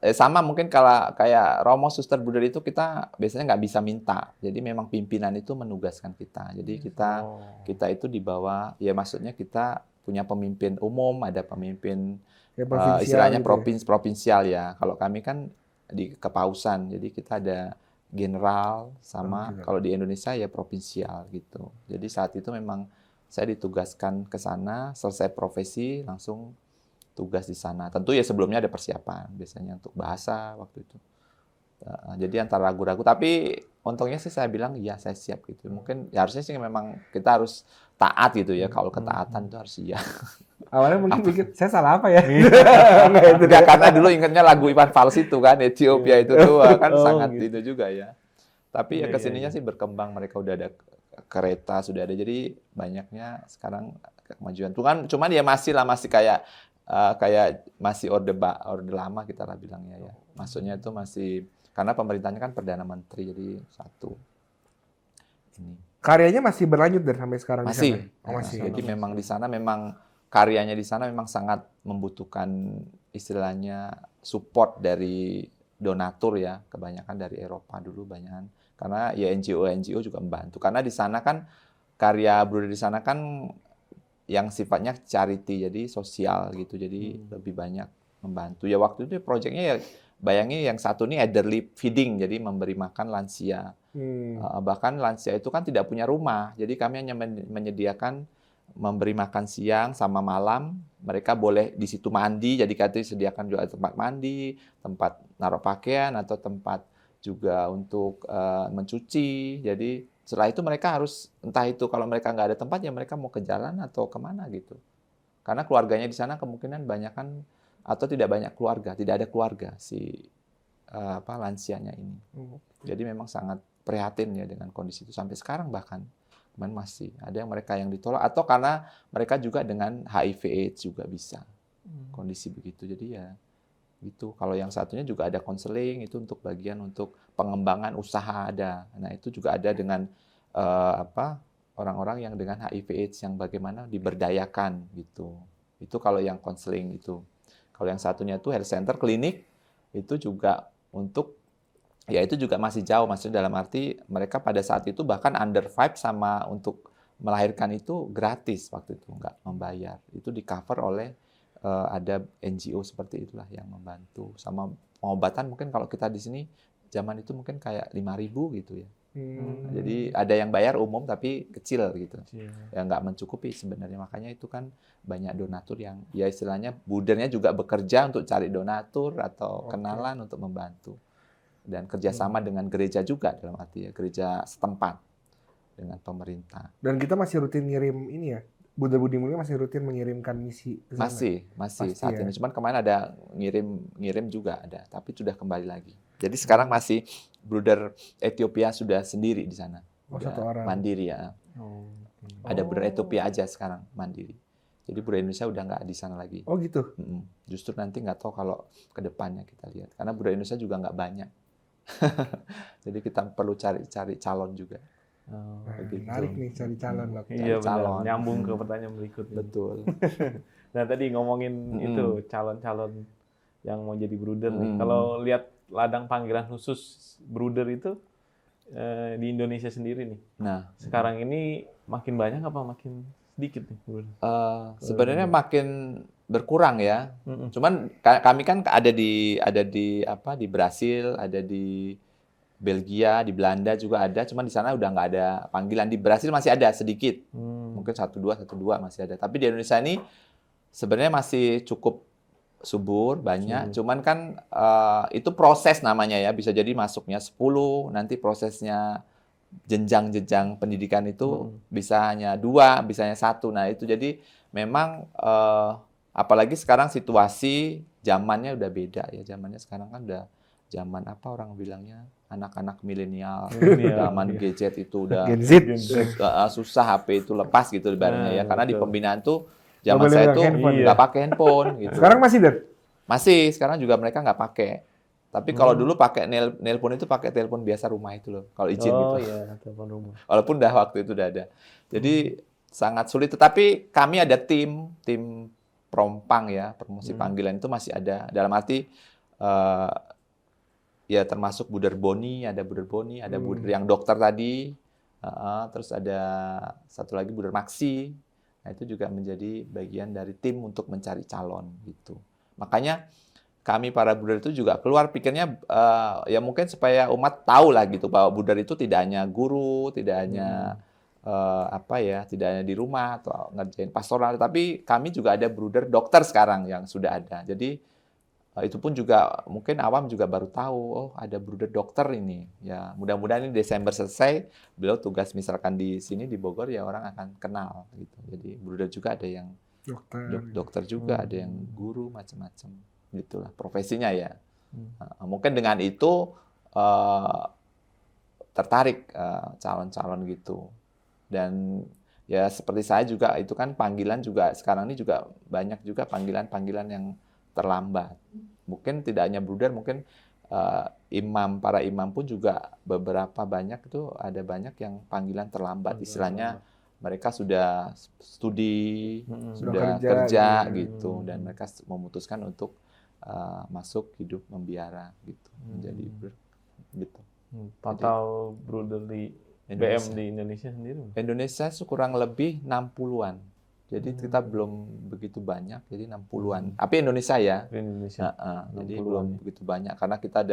Sama mungkin kalau kayak Romo Suster Bruder itu kita biasanya nggak bisa minta. Jadi memang pimpinan itu menugaskan kita. Jadi kita itu di bawah, ya maksudnya kita punya pemimpin umum, ada pemimpin istilahnya gitu provinsial ya. Kalau kami kan di kepausan, jadi kita ada general sama kalau di Indonesia ya provinsial gitu. Jadi saat itu memang saya ditugaskan ke sana, selesai profesi langsung tugas di sana. Tentu ya sebelumnya ada persiapan, biasanya untuk bahasa waktu itu. Jadi antara ragu-ragu, tapi untungnya sih saya bilang ya saya siap gitu. Mungkin ya harusnya sih memang kita harus taat gitu ya. Kalau ketaatan itu harus iya. Awalnya mungkin pikir saya salah apa ya? Enggak, karena dulu ingatnya lagu Iwan Fals itu kan, Ethiopia itu tuh kan sangat itu juga ya. Tapi ya kesininya sih berkembang, mereka udah ada kereta sudah ada, jadi banyaknya sekarang kemajuan. Cuman ya masih kayak masih orde lama kita lah bilangnya ya. Maksudnya itu masih karena pemerintahnya kan Perdana Menteri, jadi satu ini. Karyanya masih berlanjut dari sampai sekarang? Masih. Masih. Jadi memang di sana karyanya di sana memang sangat membutuhkan istilahnya support dari donatur ya, kebanyakan dari Eropa dulu banyakan. Karena ya NGO juga membantu. Karena di sana kan karya Bruder di sana kan yang sifatnya charity, jadi sosial gitu. Jadi lebih banyak membantu. Ya waktu itu proyeknya ya bayangin yang satu ini elderly feeding, jadi memberi makan lansia. Bahkan lansia itu kan tidak punya rumah. Jadi kami hanya menyediakan memberi makan siang sama malam. Mereka boleh di situ mandi, jadi kami sediakan juga tempat mandi, tempat naruh pakaian atau tempat juga untuk mencuci. Jadi setelah itu mereka harus, entah itu kalau mereka nggak ada tempat ya mereka mau ke jalan atau kemana gitu. Karena keluarganya di sana kemungkinan banyak kan, atau tidak banyak keluarga, tidak ada keluarga si lansianya ini. Jadi memang sangat prihatin ya dengan kondisi itu sampai sekarang, bahkan kemarin masih ada yang mereka yang ditolak, atau karena mereka juga dengan HIV/AIDS juga bisa kondisi begitu. Jadi ya gitu. Kalau yang satunya juga ada konseling, itu untuk bagian untuk pengembangan usaha ada. Nah itu juga ada dengan orang-orang yang dengan HIV/AIDS yang bagaimana diberdayakan gitu. Itu kalau yang konseling itu. Kalau yang satunya itu health center, klinik, itu juga untuk, ya itu juga masih jauh. Maksudnya dalam arti mereka pada saat itu bahkan under 5 sama untuk melahirkan itu gratis waktu itu, nggak membayar. Itu di-cover oleh ada NGO seperti itulah yang membantu. Sama pengobatan mungkin kalau kita di sini zaman itu mungkin kayak 5.000 gitu ya. Jadi ada yang bayar umum tapi kecil gitu. Ya nggak mencukupi sebenarnya. Makanya itu kan banyak donatur yang ya istilahnya budernya juga bekerja untuk cari donatur atau kenalan untuk membantu. Dan kerjasama dengan gereja juga dalam arti ya gereja setempat dengan pemerintah. Dan kita masih rutin ngirim ini ya, Buddha Budi Mulia masih rutin mengirimkan misi ke sana? Masih Pasti saat ya. ini. Cuman kemarin ada ngirim juga ada, tapi sudah kembali lagi. Jadi sekarang masih Bruder Ethiopia sudah sendiri di sana. Oh, Udah satu orang. mandiri ya. Ada Bruder Ethiopia aja sekarang mandiri. Jadi Bruder Indonesia udah nggak di sana lagi. Oh gitu. Justru nanti nggak tahu kalau ke depannya kita lihat. Karena Bruder Indonesia juga nggak banyak. Jadi kita perlu cari calon juga. Menarik nih cari calon loh. Iya calon. benar. Nyambung ke pertanyaan berikutnya. Betul. Nah tadi ngomongin itu calon-calon yang mau jadi bruder nih. Kalau lihat ladang panggilan khusus bruder itu di Indonesia sendiri nih. Nah, sekarang ini makin banyak apa makin sedikit nih bruder? sebenarnya makin berkurang ya. Cuman kami kan ada di di Brasil, ada di Belgia, di Belanda juga ada, cuman di sana udah nggak ada panggilan. Di Brasil masih ada sedikit, mungkin 1-2 masih ada. Tapi di Indonesia ini sebenarnya masih cukup subur, banyak. Cuman kan itu proses namanya ya, bisa jadi masuknya 10, nanti prosesnya jenjang-jenjang pendidikan itu bisa hanya 2, bisa hanya 1. Nah itu jadi memang apalagi sekarang situasi zamannya udah beda ya, zamannya sekarang kan udah zaman apa orang bilangnya anak-anak milenial, zaman gadget itu udah susah HP itu lepas gitu ibaratnya ya, karena di pembinaan tuh zaman saya tuh nggak pakai handphone gitu. Sekarang masih Der? Masih, sekarang juga mereka nggak pakai. Tapi kalau dulu pakai nelpon itu pakai telepon biasa rumah itu loh, kalau izin gitu. Oh iya, telepon rumah. Walaupun waktu itu udah ada. Jadi sangat sulit. Tetapi kami ada tim prompang ya, promosi panggilan itu masih ada. Dalam arti ya termasuk Bruder Boni, ada Bruder yang dokter tadi, terus ada satu lagi Bruder Maksi. Nah itu juga menjadi bagian dari tim untuk mencari calon gitu. Makanya kami para Bruder itu juga keluar pikirnya ya mungkin supaya umat tahu lah gitu bahwa Bruder itu tidak hanya guru, tidak hanya tidak hanya di rumah atau ngerjain pastoral, tapi kami juga ada Bruder dokter sekarang yang sudah ada. Jadi itu pun juga mungkin awam juga baru tahu, oh ada Bruder dokter ini. Ya mudah-mudahan ini Desember selesai, beliau tugas misalkan di sini di Bogor ya orang akan kenal gitu. Jadi Bruder juga ada yang dokter juga, ada yang guru macam-macam. Gitulah profesinya ya. Mungkin dengan itu tertarik calon-calon gitu. Dan ya seperti saya juga itu kan panggilan juga sekarang ini juga banyak juga panggilan-panggilan yang terlambat. Mungkin tidak hanya Bruder, mungkin para imam pun juga beberapa banyak itu ada banyak yang panggilan terlambat. Istilahnya mereka sudah studi, sudah kerja gitu, dan mereka memutuskan untuk masuk hidup membiara gitu, menjadi gitu. Total Bruder di BM di Indonesia sendiri? Indonesia kurang lebih 60-an. Jadi kita belum begitu banyak, jadi 60-an. Tapi Indonesia ya. Indonesia. Jadi belum begitu banyak karena kita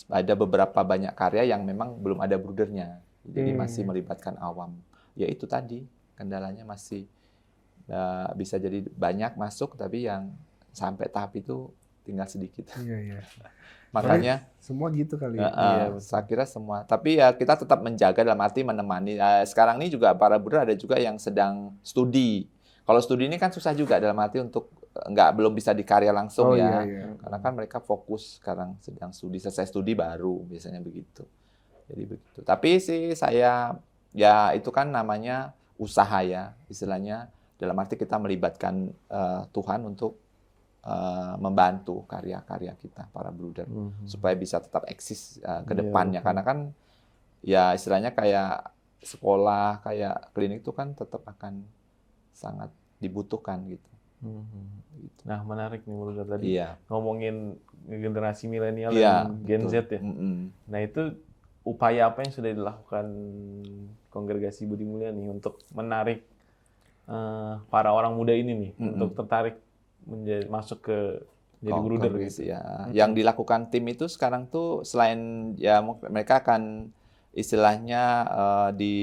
ada beberapa banyak karya yang memang belum ada brudernya. Jadi masih melibatkan awam. Ya itu tadi kendalanya masih bisa jadi banyak masuk tapi yang sampai tahap itu tinggal sedikit. Iya. Makanya semua gitu kali ya. Saya kira semua. Tapi ya kita tetap menjaga dalam arti menemani. Sekarang ini juga para Bruder ada juga yang sedang studi. Kalau studi ini kan susah juga dalam arti untuk belum bisa dikarya langsung ya. Iya. Karena kan mereka fokus sekarang sedang studi, selesai studi baru biasanya begitu. Jadi begitu. Tapi sih saya ya itu kan namanya usaha ya, istilahnya dalam arti kita melibatkan Tuhan untuk membantu karya-karya kita para Bruder supaya bisa tetap eksis ke depannya. Karena kan ya istilahnya kayak sekolah, kayak klinik itu kan tetap akan sangat dibutuhkan gitu. Nah menarik nih Bruder tadi Iya. ngomongin generasi milenial Iya, dan Gen Z ya. betul. Nah itu upaya apa yang sudah dilakukan Kongregasi Budi Mulia nih untuk menarik para orang muda ini nih untuk tertarik masuk ke jadi brooder gitu. Ya. Yang dilakukan tim itu sekarang tuh selain ya mereka akan istilahnya di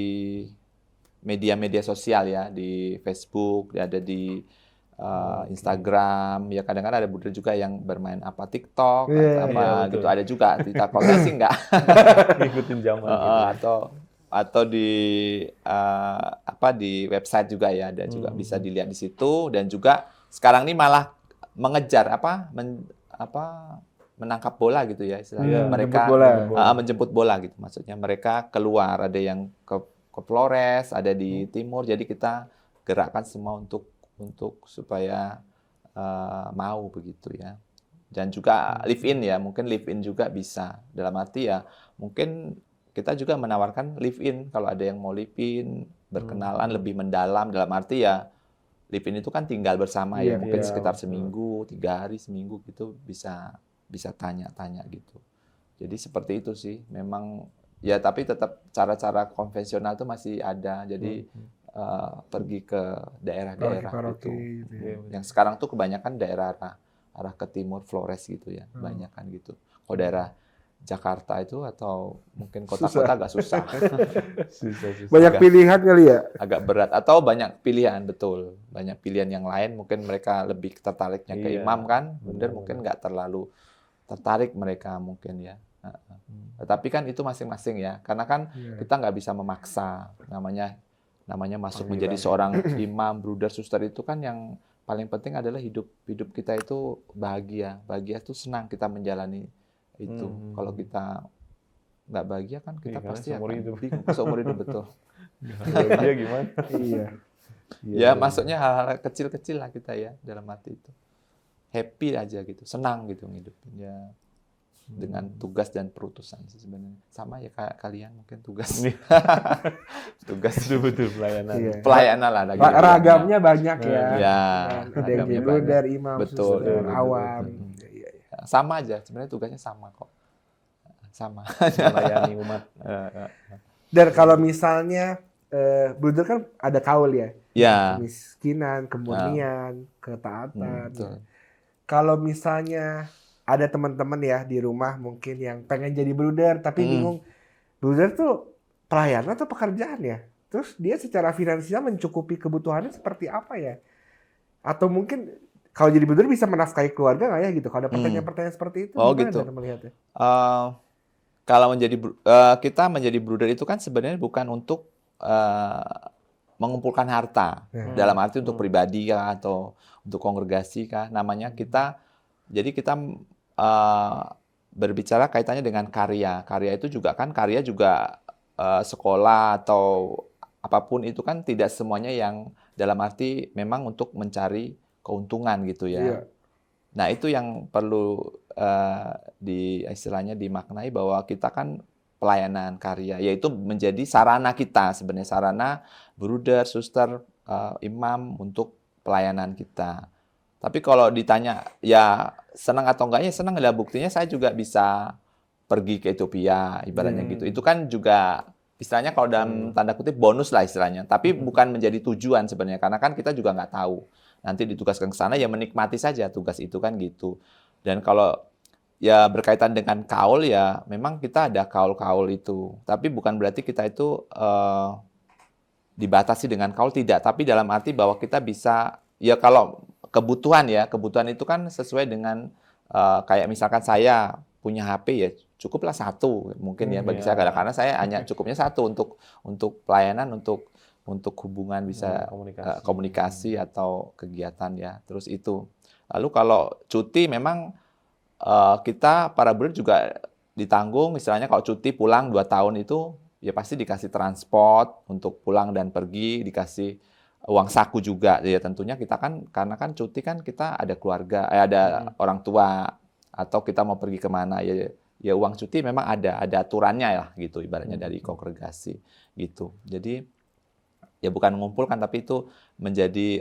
media-media sosial ya, di Facebook, ada di Instagram, ya kadang-kadang ada brooder juga yang bermain TikTok, gitu, ada juga. Kalau saya sih enggak. Ngikutin zaman gitu. Atau di di website juga ya, ada juga bisa dilihat di situ. Dan juga sekarang ini malah mengejar menangkap bola gitu ya istilahnya. Mereka menjemput bola gitu, maksudnya mereka keluar, ada yang ke Flores, ada di timur, jadi kita gerakkan semua untuk supaya mau begitu ya. Dan juga live in ya, mungkin live in juga bisa, dalam arti ya mungkin kita juga menawarkan live in kalau ada yang mau live in, berkenalan lebih mendalam, dalam arti ya live in itu kan tinggal bersama ya, mungkin sekitar seminggu, 3 hari seminggu gitu, bisa tanya-tanya gitu. Jadi seperti itu sih, memang ya, tapi tetap cara-cara konvensional itu masih ada. Jadi pergi ke daerah-daerah gitu. Yang sekarang tuh kebanyakan daerah arah ke timur, Flores gitu ya, kebanyakan gitu. Kalau daerah Jakarta itu atau mungkin kota-kota agak susah. Banyak pilihan kali ya? Agak berat, atau banyak pilihan, betul. Banyak pilihan yang lain, mungkin mereka lebih tertariknya ke imam kan, bener mungkin nggak terlalu tertarik mereka mungkin ya. Tapi kan itu masing-masing ya, karena kan kita nggak bisa memaksa, namanya masuk menjadi seorang imam, brother, suster itu kan yang paling penting adalah hidup kita itu bahagia itu senang kita menjalani itu. Kalau kita nggak bahagia kan kita pasti akan bingung seumur hidup, betul. Bahagia gimana? Ya maksudnya hal-hal kecil-kecil lah kita ya dalam hati itu, happy aja gitu, senang gitu ngidupnya. Dengan tugas dan perutusan sih sebenarnya. Sama ya kayak kalian mungkin tugas. Tugas itu betul pelayanan. Pelayanan lah. Ragamnya banyak ya. Ya, ada yang brother, imam, betul, suster, awam. Sama aja, sebenarnya tugasnya sama kok. Sama. Melayani umat. Dan kalau misalnya brother kan ada kaul ya. Ya. Kemiskinan, kemurnian, ketaatan. Kalau misalnya ada teman-teman ya di rumah mungkin yang pengen jadi brother tapi bingung, brother tuh pelayanan atau pekerjaan ya? Terus dia secara finansial mencukupi kebutuhannya seperti apa ya? Atau mungkin kalau jadi brother bisa menafkahi keluarga nggak ya gitu? Kalau ada pertanyaan-pertanyaan seperti itu, gimana gitu. Anda melihatnya? Kalau kita menjadi brother itu kan sebenarnya bukan untuk mengumpulkan harta, dalam arti untuk pribadi kah atau untuk kongregasi kah, namanya kita. Jadi kita berbicara kaitannya dengan karya. Karya itu juga kan, karya juga sekolah atau apapun itu kan tidak semuanya yang dalam arti memang untuk mencari keuntungan gitu ya. Nah itu yang perlu istilahnya dimaknai bahwa kita kan pelayanan karya, yaitu menjadi sarana kita sebenarnya, sarana brother, suster, imam untuk pelayanan kita. Tapi kalau ditanya, ya senang atau enggaknya, senang adalah buktinya saya juga bisa pergi ke Ethiopia, ibaratnya gitu. Itu kan juga, istilahnya kalau dalam tanda kutip bonus lah istilahnya. Tapi bukan menjadi tujuan sebenarnya, karena kan kita juga nggak tahu. Nanti ditugaskan ke sana, ya menikmati saja tugas itu kan gitu. Dan kalau ya berkaitan dengan kaul, ya memang kita ada kaul-kaul itu. Tapi bukan berarti kita itu dibatasi dengan kaul, tidak. Tapi dalam arti bahwa kita bisa, ya kalau kebutuhan itu kan sesuai dengan kayak misalkan saya punya HP ya cukuplah 1 mungkin ya bagi saya, karena saya hanya cukupnya 1 untuk pelayanan, untuk hubungan bisa komunikasi atau kegiatan ya, terus itu. Lalu kalau cuti memang kita para brother juga ditanggung, misalnya kalau cuti pulang 2 tahun itu ya pasti dikasih transport untuk pulang dan pergi, dikasih uang saku juga ya, tentunya kita kan karena kan cuti kan kita ada keluarga, ada orang tua, atau kita mau pergi kemana ya uang cuti memang ada aturannya ya gitu, ibaratnya dari kongregasi gitu. Jadi ya bukan mengumpulkan, tapi itu menjadi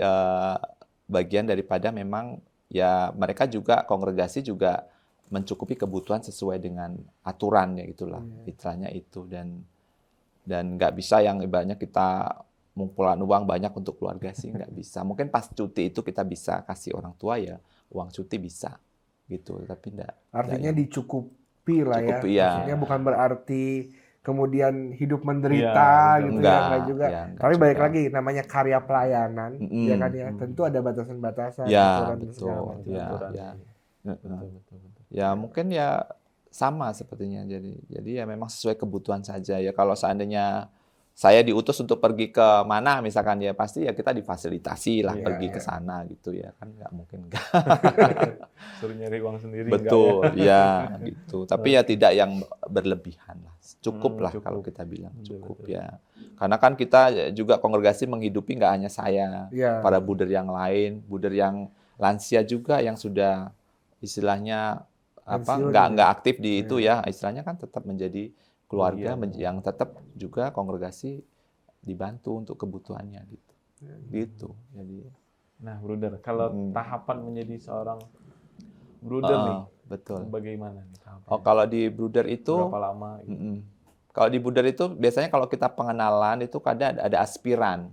bagian daripada memang ya mereka juga, kongregasi juga mencukupi kebutuhan sesuai dengan aturannya itulah, istilahnya itu. Dan nggak bisa yang ibaratnya kita ngumpulan uang banyak untuk keluarga sih, nggak bisa. Mungkin pas cuti itu kita bisa kasih orang tua ya, uang cuti bisa gitu, tapi Artinya yang dicukupi lah ya. cukup ya. Maksudnya bukan berarti kemudian hidup Iya, menderita betul. gitu Enggak, ya, enggak juga. ya, enggak Tapi balik juga. lagi namanya karya pelayanan, ya kan ya. Mm-mm. Tentu ada batasan-batasan, Ya, aturan dan segala betul. macam. Ya, Aturan. ya. Betul. Ya, mungkin ya sama sepertinya. Jadi ya memang sesuai kebutuhan saja ya. Kalau seandainya saya diutus untuk pergi ke mana misalkan ya pasti ya kita difasilitasi lah Iya, pergi ke iya. sana gitu ya. Kan nggak mungkin enggak. Suruh nyari uang sendiri Betul, enggak ya? ya gitu. Tapi ya tidak yang berlebihan lah. Cukup lah Cukup. kalau kita bilang Betul, cukup betul. ya. Karena kan kita juga kongregasi menghidupi nggak hanya saya, Iya. para buder yang lain, buder yang lansia juga yang sudah istilahnya apa Pensiun nggak ya. aktif di itu ya, istilahnya kan tetap menjadi keluarga Iya. yang tetap juga kongregasi dibantu untuk kebutuhannya gitu. Gitu. Jadi Nah, Bruder, kalau tahapan menjadi seorang Bruder nih, betul. bagaimana nih tahapannya? Oh, kalau di Bruder itu Berapa lama gitu? Kalau di Bruder itu biasanya kalau kita pengenalan itu kadang ada aspiran.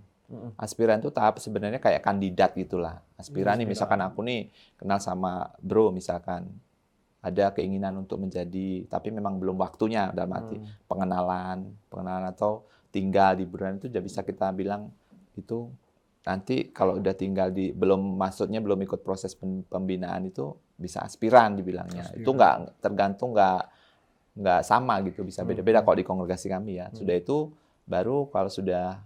Aspiran itu tahap sebenarnya kayak kandidat gitulah. Aspiran nih misalkan aku nih kenal sama Bro misalkan. Ada keinginan untuk menjadi, tapi memang belum waktunya dalam arti pengenalan atau tinggal di Bruder itu sudah bisa kita bilang itu nanti kalau udah tinggal belum ikut proses pembinaan itu bisa aspiran dibilangnya. Itu nggak tergantung nggak sama gitu, bisa beda-beda kalau di kongregasi kami ya. Sudah itu baru kalau sudah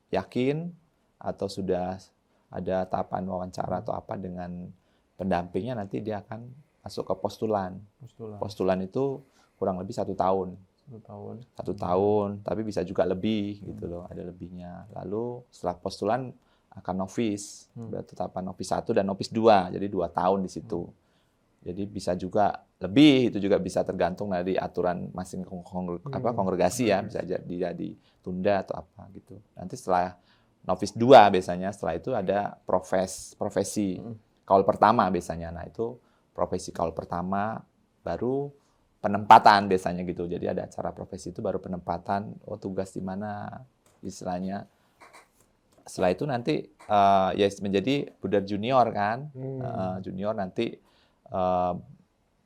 yakin atau sudah ada tahapan wawancara atau apa dengan pendampingnya nanti dia akan masuk ke postulan. Postulan itu kurang lebih 1 tahun. 1 tahun. 1 tahun, tapi bisa juga lebih gitu loh, ada lebihnya. Lalu setelah postulan akan novis, berarti tahapan novis 1 dan novis 2, jadi 2 tahun di situ. Jadi bisa juga lebih, itu juga bisa tergantung dari aturan masing kongregasi ya, bisa jadi ditunda atau apa gitu. Nanti setelah novis 2 biasanya, setelah itu ada profesi kaul pertama biasanya. Nah itu profesi kaul pertama, baru penempatan biasanya gitu. Jadi ada acara profesi itu baru penempatan, tugas di mana istilahnya. Setelah itu nanti ya menjadi Bruder junior kan. Junior nanti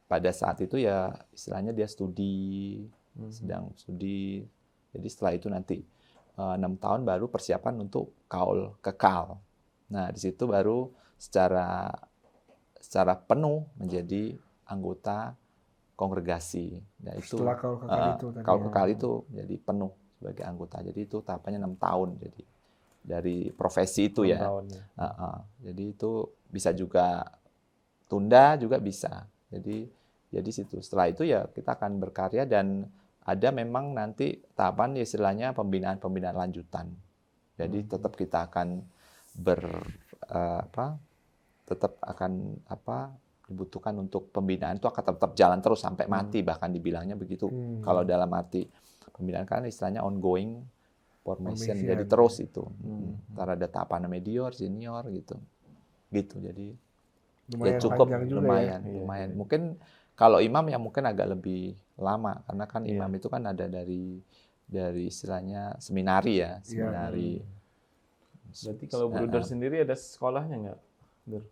pada saat itu ya istilahnya dia sedang studi. Jadi setelah itu nanti 6 tahun baru persiapan untuk kaul kekal. Nah di situ baru secara penuh menjadi anggota kongregasi. Nah, itu Setelah kaul kekal itu tadi kaul ya. kekal itu jadi penuh sebagai anggota. Jadi itu tahapannya 6 tahun. Jadi dari profesi itu 6 ya. tahun ya. Jadi itu bisa juga tunda juga bisa. Jadi situ. Setelah itu ya kita akan berkarya dan ada memang nanti tahapan istilahnya pembinaan lanjutan. Jadi tetap kita akan tetap akan dibutuhkan untuk pembinaan itu akan tetap jalan terus sampai mati, bahkan dibilangnya begitu. Kalau dalam arti pembinaan kan istilahnya ongoing formation, jadi terus itu. Ntar ada tahapan medior, senior gitu. Jadi Lumayan ya cukup, panjang juga lumayan. Mungkin kalau imam ya mungkin agak lebih lama karena kan Iya. imam itu kan ada dari istilahnya seminari ya, seminari. Berarti kalau Bruder sendiri ada sekolahnya nggak? Bruder?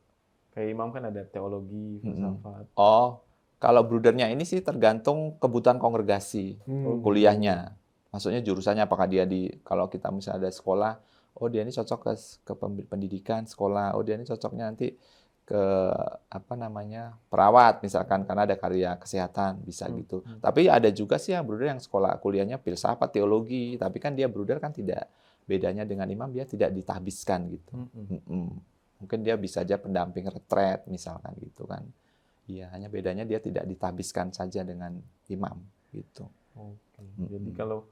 Kayak imam kan ada teologi, filsafat. Oh, kalau brudernya ini sih tergantung kebutuhan kongregasi kuliahnya. Maksudnya jurusannya apakah dia kalau kita misalnya ada sekolah, oh dia ini cocok ke pendidikan sekolah, oh dia ini cocoknya nanti ke perawat misalkan karena ada karya kesehatan bisa gitu. Tapi ada juga sih yang bruder yang sekolah kuliahnya filsafat, teologi, tapi kan dia bruder kan tidak, bedanya dengan imam dia tidak ditahbiskan gitu. Mungkin dia bisa aja pendamping retret misalkan gitu kan. Iya, hanya bedanya dia tidak ditahbiskan saja dengan imam gitu. Oke. Jadi kalau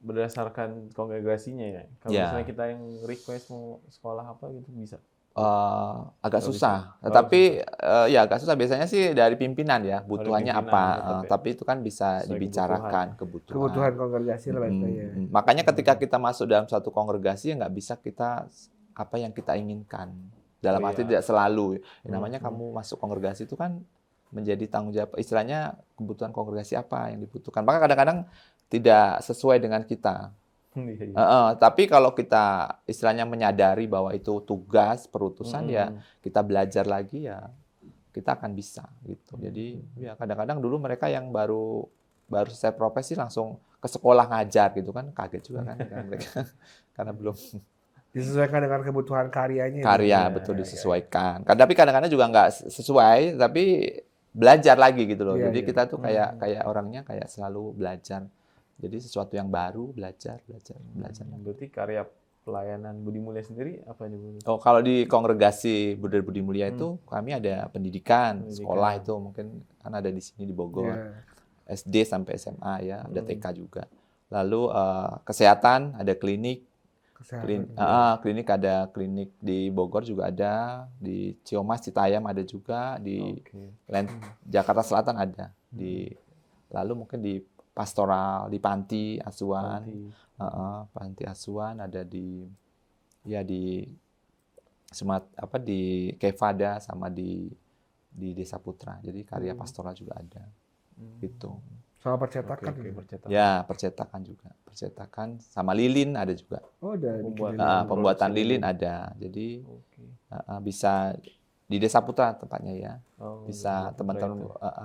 berdasarkan kongregasinya ya, kalau misalnya kita yang request mau sekolah apa gitu bisa? Agak susah. Tapi ya agak susah biasanya sih dari pimpinan ya, butuhannya apa. Tapi itu kan bisa dibicarakan kebutuhan kongregasi lah ya. Makanya ketika kita masuk dalam satu kongregasi ya nggak bisa kita apa yang kita inginkan. Dalam arti tidak selalu. Namanya kamu masuk kongregasi itu kan menjadi tanggung jawab, istilahnya kebutuhan kongregasi apa yang dibutuhkan. Maka kadang-kadang tidak sesuai dengan kita. Tapi kalau kita istilahnya menyadari bahwa itu tugas perutusan, ya kita belajar lagi, ya kita akan bisa gitu. Jadi ya kadang-kadang dulu mereka yang baru selesai profesi langsung ke sekolah ngajar gitu kan, kaget juga kan mereka karena belum Disesuaikan dengan kebutuhan karyanya. karya betul disesuaikan. Tapi kadang-kadang juga nggak sesuai, tapi belajar lagi gitu loh. Iya, Jadi iya. kita tuh kayak orangnya kayak selalu belajar. Jadi sesuatu yang baru belajar. Berarti karya pelayanan Budi Mulia sendiri apa nih Bu? Oh, kalau di kongregasi Bruder Budi Mulia itu kami ada pendidikan, sekolah itu mungkin kan ada di sini di Bogor. Iya. SD sampai SMA ya, ada TK juga. Lalu kesehatan, ada klinik. Klinik ada klinik di Bogor juga ada, di Ciamas, Citayam ada juga, di Jakarta Selatan ada. Lalu mungkin di pastoral, di panti asuhan, panti asuhan ada di di Kevada sama di Desa Putra. Jadi karya pastoral juga ada. Gitu. Soal percetakan. Ya, percetakan juga. Percetakan sama lilin ada juga. Oh, ada. Pembuatan lilin ada. Jadi bisa di Desa Putra tempatnya ya. Bisa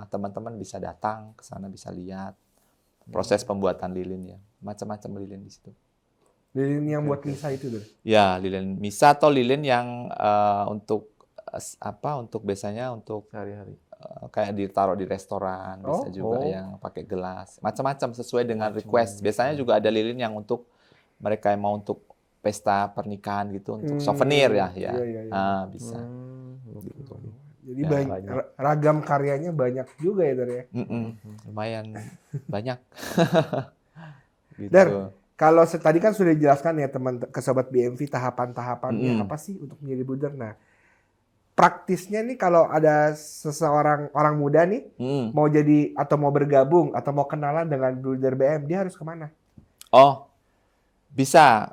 teman-teman bisa datang ke sana, bisa lihat proses pembuatan lilin ya. Macam-macam lilin di situ. Lilin yang buat misa itu, Dor? Ya, lilin misa atau lilin yang untuk biasanya untuk sehari-hari. Kayak ditaruh di restoran, bisa juga yang pakai gelas, macam-macam sesuai dengan request. Biasanya juga ada lilin yang untuk mereka yang mau untuk pesta pernikahan gitu, untuk souvenir ya. Iya. Bisa. Gitu. Jadi ragam karyanya banyak juga ya, Dor ya. Lumayan banyak. Gitu. Dar, kalau tadi kan sudah dijelaskan ya teman ke Sobat BMV tahapan-tahapannya apa sih untuk menjadi bruder. Nah, praktisnya nih kalau ada seseorang orang muda nih mau jadi atau mau bergabung atau mau kenalan dengan bruder BM, dia harus kemana? Oh, bisa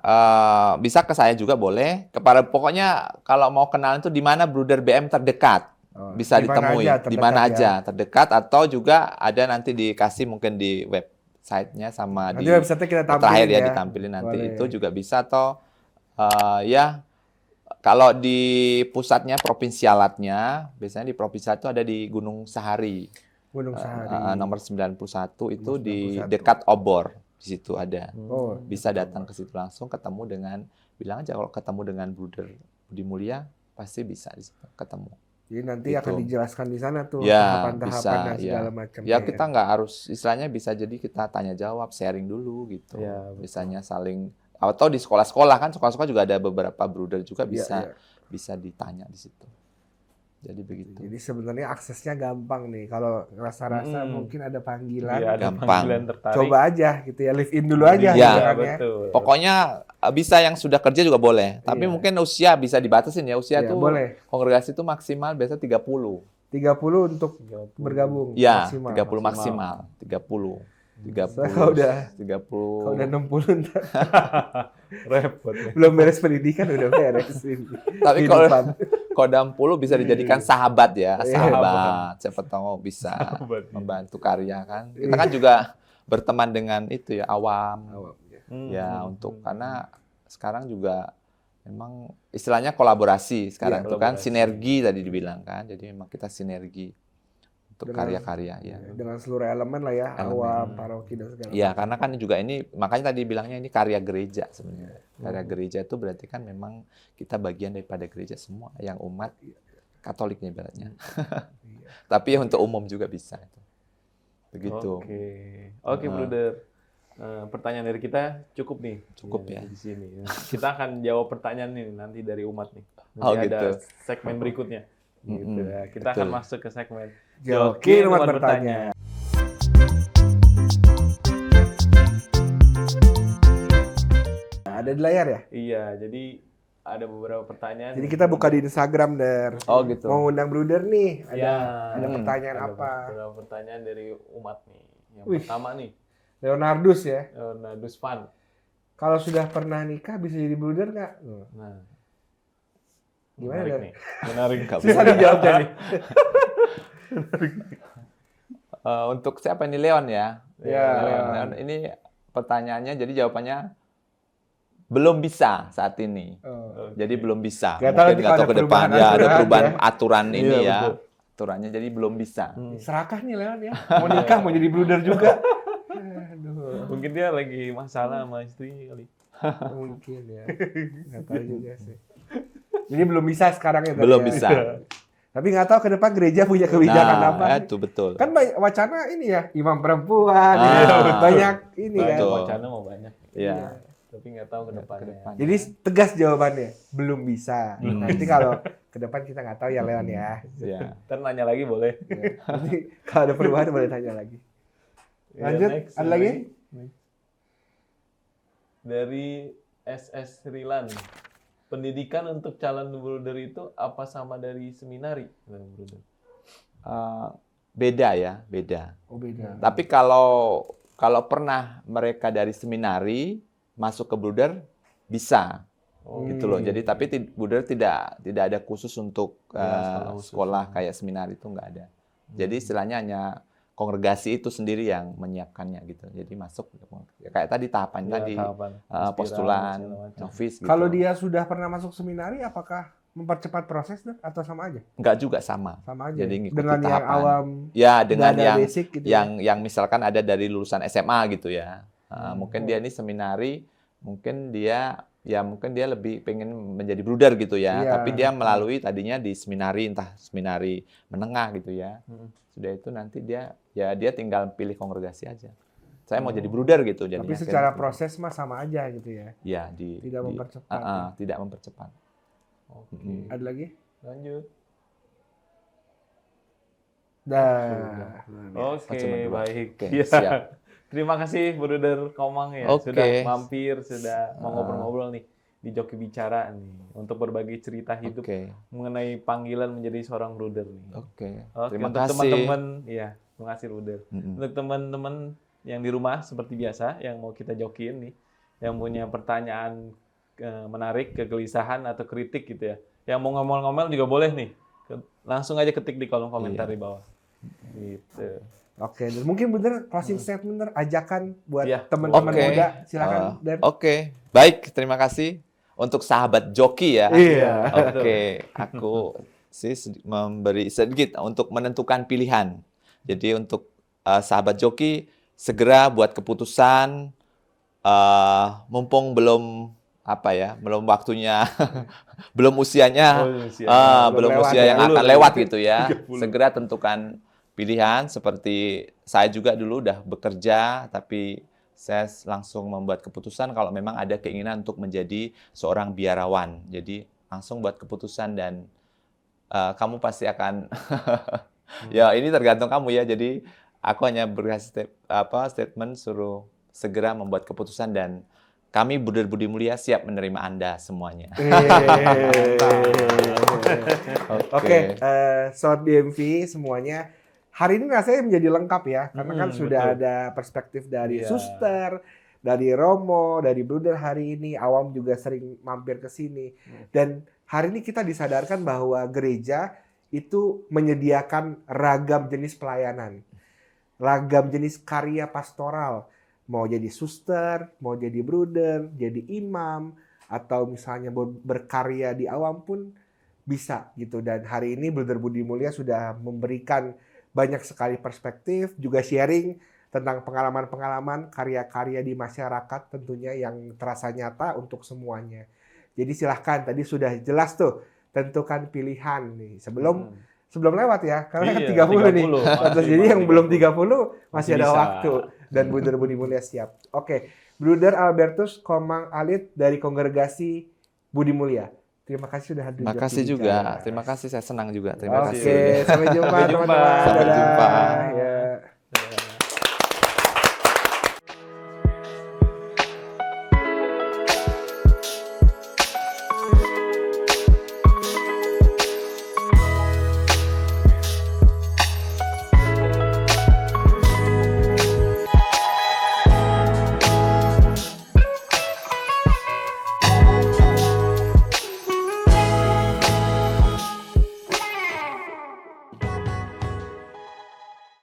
ke saya juga boleh. Pokoknya kalau mau kenalan itu di mana bruder BM terdekat, bisa ditemui di mana aja terdekat, atau juga ada nanti dikasih mungkin di websitenya sama nanti di website kita tampilin terakhir ya ditampilin nanti. Boleh. Itu juga bisa, atau kalau di pusatnya provinsialatnya, biasanya di provinsial itu ada di Gunung Sahari. Gunung Sahari. Nomor 91 itu di dekat Obor. Di situ ada. Bisa datang ke situ langsung, ketemu dengan, bilang aja kalau ketemu dengan Bruder Budi Mulia, pasti bisa di situ ketemu. Jadi nanti akan dijelaskan di sana tuh tahapan-tahapan dan segala macam. Ya kita nggak harus, istilahnya bisa jadi kita tanya jawab, sharing dulu gitu. Misalnya saling, atau di sekolah-sekolah kan, sekolah-sekolah juga ada beberapa bruder juga bisa ditanya di situ. Jadi begitu. Jadi sebenarnya aksesnya gampang nih. Kalau rasa-rasa mungkin ada panggilan, gampang. Coba aja gitu ya, live in dulu aja. Betul. Pokoknya bisa yang sudah kerja juga boleh. Tapi mungkin usia bisa dibatasin ya. Usia tuh boleh. Kongregasi itu maksimal biasa 30. 30 untuk bergabung. Iya, 30 maksimal. 30. 30. Kalau udah 60 ntar. Repot ya. Belum beres pendidikan udah beres ini. Tapi kalau 60 bisa dijadikan sahabat ya, sahabat. Siapa tahu bisa membantu karya kan. Kita kan juga berteman dengan itu ya, awam. Ya, karena sekarang juga memang istilahnya kolaborasi sekarang itu kan, sinergi tadi dibilang kan. Jadi memang kita sinergi untuk karya-karya ya. Dengan seluruh elemen lah ya, awam, paroki dan segala macam. Iya, karena kan juga ini, makanya tadi bilangnya ini karya gereja sebenarnya. Karya gereja itu berarti kan memang kita bagian daripada gereja semua, yang umat Katoliknya ibaratnya. Tapi untuk umum juga bisa. Begitu. Oke, Bruder. Pertanyaan dari kita cukup nih. Cukup ya. Di sini. Kita akan jawab pertanyaan nih nanti dari umat nih. Nanti ada segmen berikutnya. Gitu ya. Kita akan masuk ke segmen Joki umat bertanya. Nah, ada di layar ya? Iya, jadi ada beberapa pertanyaan. Jadi kita buka di Instagram, Der. Oh gitu. Mau undang Bruder nih. Ada pertanyaan apa? Beberapa pertanyaan dari umat nih. Yang pertama nih. Leonardus ya? Leonardus Fan. Kalau sudah pernah nikah bisa jadi Bruder nggak? Nah. Gimana, Der? Menarik. Bisa dijawab nih. Untuk siapa ini Leon ya? Ya. Leon. Ini pertanyaannya, jadi jawabannya belum bisa saat ini. Jadi belum bisa. Nggak tahu Mungkin nanti nggak kalau tahu ada ke depan. perubahan Ya ada aturan perubahan ya. aturan ini Iya, ya. betul. Aturannya jadi belum bisa. Serakah nih Leon ya. Mau nikah, mau jadi brooder juga. Aduh. Mungkin dia lagi masalah sama istrinya kali. Mungkin ya. Nggak tahu juga sih. Jadi belum bisa sekarang ya. Belum ya? bisa. Tapi nggak tahu ke depan gereja punya kebijakan apa. Itu betul. Kan wacana ini ya, imam perempuan, Ah, ya, banyak ini kan. betul. Wacana mau banyak. Iya. Tapi nggak tahu ke depannya. Jadi tegas jawabannya, belum bisa. Nanti kalau ke depan kita nggak tahu ya Leon ya. Ya. Ntar nanya lagi boleh. Ya. Nanti kalau ada perubahan boleh tanya lagi. Ya, Lanjut, next, ada lagi? Next. Dari SS Rilan. Pendidikan untuk calon brooder itu apa sama dari seminari? Brooder. Beda ya, beda. Oh beda. Tapi kalau pernah mereka dari seminari masuk ke brooder bisa. Gitu loh. Jadi tapi brooder tidak ada khusus untuk Ya, sekolah kayak seminari itu nggak ada. Jadi istilahnya hanya kongregasi itu sendiri yang menyiapkannya gitu. Jadi masuk ya, kayak tadi tahapan Ya, tadi tahapan. postulan, Segala macam. novis gitu. Kalau dia sudah pernah masuk seminari, apakah mempercepat proses Dok? Atau sama aja? nggak juga sama. Sama aja. Jadi ngikuti Dengan yang tahapan. awam, Ya, dengan nggak ada yang basic gitu yang misalkan ada dari lulusan SMA gitu ya. Mungkin dia ini seminari, mungkin dia lebih pengen menjadi brooder gitu ya. Iya. Tapi dia melalui tadinya di seminari, entah seminari menengah gitu ya. Sudah itu nanti dia tinggal pilih kongregasi aja. Saya mau jadi brooder gitu jadinya. Tapi secara proses mah sama aja gitu ya. Ya, Tidak mempercepat. tidak mempercepat. Oke. Ada lagi? Lanjut. Dah. Oke, Cuma dua. baik. Oke, Ya. siap. Terima kasih Brother Komang ya, Oke. sudah mampir, sudah mau ngobrol-ngobrol nih di Joki Bicara nih untuk berbagi cerita hidup Oke. mengenai panggilan menjadi seorang brother nih. Oke. Oke, Terima untuk kasih. teman-teman, ya, terima kasih brother. Mm-mm. Untuk teman-teman yang di rumah seperti biasa yang mau kita jokiin nih, yang punya pertanyaan menarik, kegelisahan atau kritik gitu ya, yang mau ngomel-ngomel juga boleh nih, langsung aja ketik di kolom komentar di bawah. Gitu. Oke, dan mungkin bener closing statement bener ajakan buat Iya. teman-teman Oke. muda, silakan. Dan Oke, baik. Terima kasih untuk sahabat joki ya. iya. Oke, aku sih memberi sedikit untuk menentukan pilihan. Jadi untuk sahabat joki segera buat keputusan, mumpung belum belum waktunya, belum usianya, belum lewat usia ya. yang akan lewat gitu ya. 30. Segera tentukan pilihan. Seperti saya juga dulu udah bekerja, tapi saya langsung membuat keputusan kalau memang ada keinginan untuk menjadi seorang biarawan. Jadi langsung buat keputusan dan kamu pasti akan ya ini tergantung kamu ya. Jadi aku hanya berkasih statement suruh segera membuat keputusan dan kami Brooder Budi Mulia siap menerima Anda semuanya. Oke, Sobat BMV semuanya. Hari ini rasanya menjadi lengkap ya, karena kan sudah betul. ada perspektif dari Iya. suster, dari Romo, dari Brother hari ini, Awam juga sering mampir ke sini. Dan hari ini kita disadarkan bahwa gereja itu menyediakan ragam jenis pelayanan, ragam jenis karya pastoral. Mau jadi suster, mau jadi brother, jadi imam, atau misalnya berkarya di Awam pun bisa gitu. Dan hari ini Brother Budi Mulia sudah memberikan banyak sekali perspektif, juga sharing tentang pengalaman-pengalaman karya-karya di masyarakat tentunya yang terasa nyata untuk semuanya. Jadi silahkan, tadi sudah jelas tuh, tentukan pilihan nih. Sebelum lewat ya, karena kan 30 nih. Jadi yang belum 30 masih ada bisa. waktu. Dan Brother Budi Mulia siap. Oke, Brother Albertus Komang Alit dari Kongregasi Budi Mulia. Terima kasih sudah hadir. Terima kasih juga. Terima kasih, saya senang juga. Terima kasih. Oke, sampai jumpa Sampai jumpa. teman-teman. Sampai Dadah. jumpa. Ya.